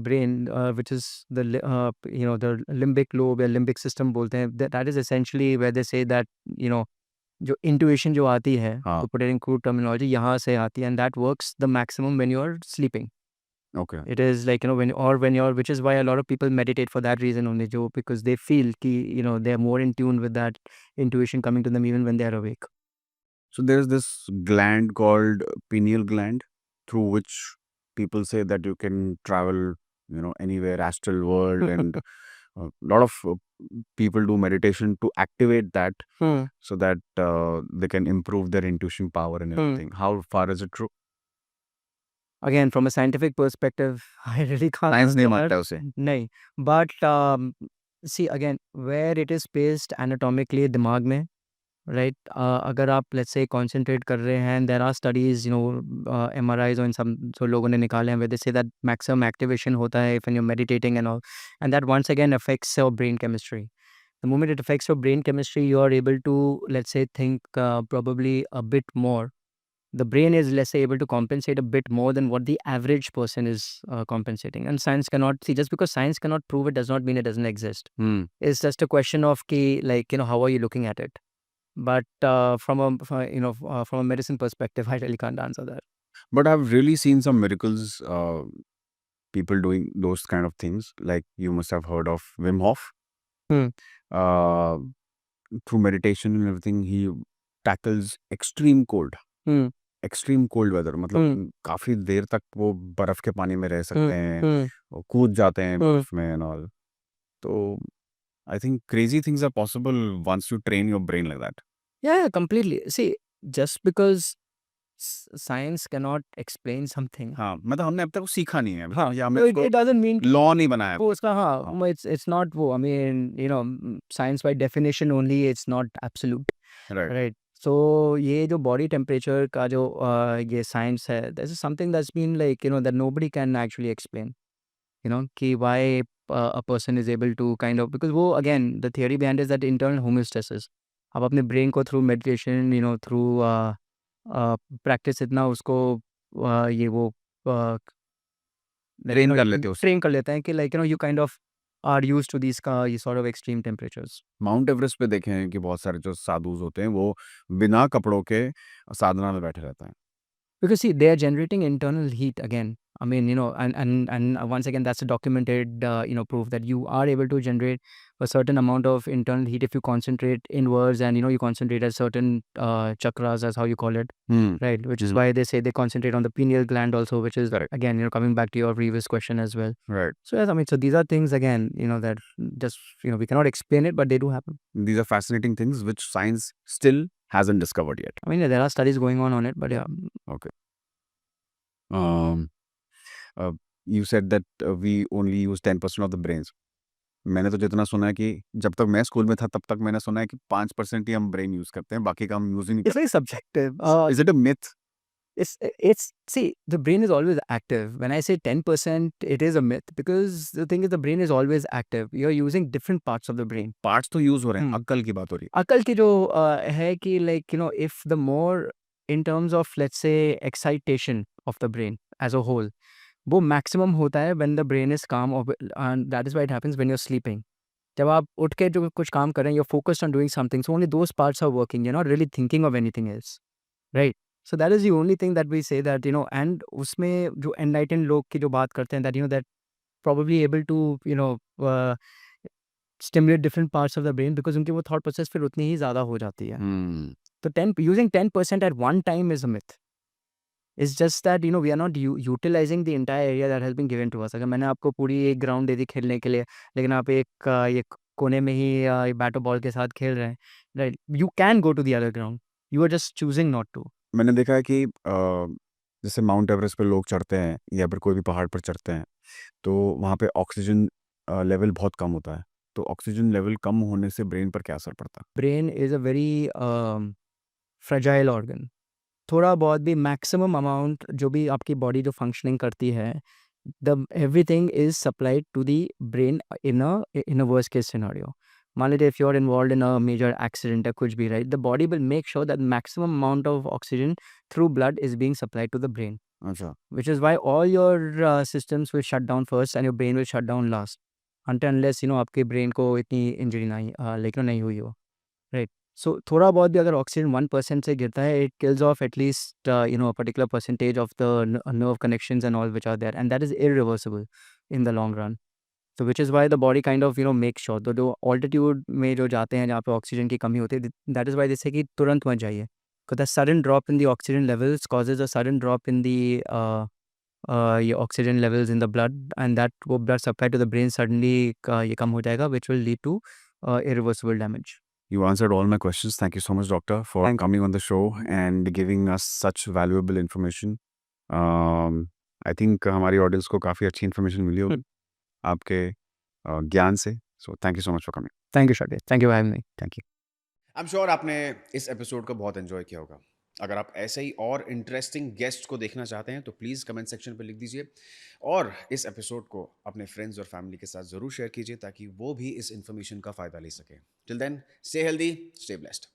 brain which is the limbic lobe, or limbic system बोलते हैं. That is essentially where they say that जो intuition जो आती है, हाँ. to put it in crude terminology, यहाँ से आती है, and that works the maximum when you're sleeping. Okay It is like when you're, which is why a lot of people meditate for that reason only, because they feel ki they're more in tune with that intuition coming to them even when they're awake. So there is this gland called pineal gland through which people say that you can travel, anywhere, astral world, and a lot of people do meditation to activate that so that they can improve their intuition power and everything. How far is it true? Again, from a scientific perspective, I really can't science नहीं answer मानता that. है उसे. नहीं, but see again where it is placed anatomically दिमाग में, right? अगर आप let's say concentrate कर रहे हैं, there are studies, MRIs और इन सब जो लोगों ने निकाले हैं, where they say that maximum activation होता है when you're meditating and all, and that once again affects your brain chemistry. The moment it affects your brain chemistry, you are able to, let's say, think probably a bit more. The brain is, let's say, able to compensate a bit more than what the average person is compensating. And science cannot see, just because science cannot prove it does not mean it doesn't exist. It's just a question of how are you looking at it. But from a medicine perspective, I really can't answer that. But I've really seen some miracles, people doing those kind of things. Like you must have heard of Wim Hof. Through meditation and everything, he tackles extreme cold. Extreme cold weather, मतलब काफी देर तक वो बर्फ के पानी में रह सकते हैं, वो कूद जाते हैं बर्फ में एंड ऑल. तो I think crazy things are possible once you train your brain like that. Yeah, completely. See, just because science cannot explain something. हाँ, मतलब हमने अब तक वो सीखा नहीं है अभी, हाँ, या हमने तो उसको it doesn't mean कि लॉ नहीं बनाया वो कोई। उसका हाँ, हाँ, it's not वो, I mean, science by definition only, it's not absolute, right. right? So ये जो body temperature का जो ये science है, this is something that's been like, that nobody can actually explain, कि why a person is able to kind of, because वो again, the theory behind is that internal homeostasis. आप अपने brain को through meditation, through practice इतना उसको ये वो train कर लेते हो उसको। ट्रेन कर लेते हैं कि like you kind of are used to this का ये sort of extreme temperatures. Mount Everest पे देखे हैं कि बहुत सारे जो साधुज होते हैं वो बिना कपड़ों के साधना में बैठे रहते हैं। Because see, they are generating internal heat again. I mean, and once again, that's a documented, proof that you are able to generate a certain amount of internal heat if you concentrate inwards and, you concentrate at certain chakras, as how you call it, hmm. right? Which is why they say they concentrate on the pineal gland also, which is, Correct. again, coming back to your previous question as well. Right. So, yes, I mean, so these are things, again, that just, we cannot explain it, but they do happen. These are fascinating things which science still hasn't discovered yet. I mean, there are studies going on it, but yeah. Okay. You said that we only use 10% of the brains. मैंने तो जितना सुना है कि जब तक मैं school में था तब तक मैंने सुना है कि 5% ही हम ब्रेन यूज करते हैं, बाकी का हम यूज ही नहीं It's very subjective. करते। Is it a myth? It's see, the brain is always active. When I say 10%, it is a myth, because the thing is the brain is always active. You're using different parts of the brain. Parts तो use हो रहे हैं, हम्म। अक्ल की बात हो रही अकल की जो है कि like, if the more in terms of, let's say, excitation of the brain as a whole, वो maximum होता है when the brain is calm, and that is why it happens when you're sleeping. जब आप उठ के जो कुछ काम कर रहे हैं, you're focused on doing something, so only those parts are working. You're not really thinking of anything else, right? So that is the only thing that we say that, and उसमें जो enlightened लोग की जो बात करते हैं that, that probably able to, uh, stimulate different parts of the brain, because उनकी वो thought process फिर उतनी ही ज़्यादा हो जाती है। है। तो using 10% at one time is a myth. It's just that, we are not utilizing the entire area that has been given to us. अगर मैंने आपको पूरी एक ग्राउंड दे दी खेलने के लिए, लेकिन आप एक ये कोने में ही बैट और बॉल के साथ खेल रहे हैं, right? You can go to the other ground, you are just choosing not to. मैंने देखा है कि जैसे माउंट एवरेस्ट पे लोग चढ़ते हैं या फिर कोई भी पहाड़ पर चढ़ते हैं तो वहाँ पे ऑक्सीजन लेवल बहुत कम होता है, तो ऑक्सीजन लेवल कम होने से ब्रेन पर क्या असर पड़ता है? Brain is a very fragile organ. थोड़ा बहुत भी मैक्सिमम अमाउंट जो भी आपकी बॉडी जो फंक्शनिंग करती है, the everything is supplied to the brain in a worst case scenario. मान लीजिए if you are involve in a major accident या कुछ भी, right, the body will make sure that maximum amount of oxygen through blood is being supplied to the brain, अच्छा। which is why all your systems will shut down first and your brain will shut down last, until unless आपके brain को इतनी injury नहीं हुई हो, right? सो थोड़ा बहुत भी अगर ऑक्सीजन 1% से गिरता है, it kills off at least a particular percentage of the nerve connections and all which are there, and that is irreversible in the long run. तो which is why the body kind of make sure, तो जो altitude में जो जाते हैं जहाँ पे oxygen की कमी होती है, दैट इज़ वाई जैसे कि तुरंत मत जाइए, because the sudden drop in the oxygen levels causes a sudden drop in the ये oxygen levels in the blood, and that वो blood supply to the brain suddenly ये कम हो जाएगा, which will lead to irreversible damage. You answered all my questions. Thank you so much, doctor, for Thank you. coming on the show and giving us such valuable information. I think हमारी audience को काफ़ी अच्छी information मिली होगी आपके ज्ञान से। So thank you so much for coming. Thank you, Shakti. Thank you for having me. Thank you. I'm sure आपने इस एपिसोड को बहुत एंजॉय किया होगा। अगर आप ऐसे ही और इंटरेस्टिंग गेस्ट को देखना चाहते हैं तो प्लीज़ कमेंट सेक्शन पर लिख दीजिए और इस एपिसोड को अपने फ्रेंड्स और फैमिली के साथ ज़रूर शेयर कीजिए ताकि वो भी इस इन्फॉर्मेशन का फ़ायदा ले सकें। Till then, stay healthy, stay blessed.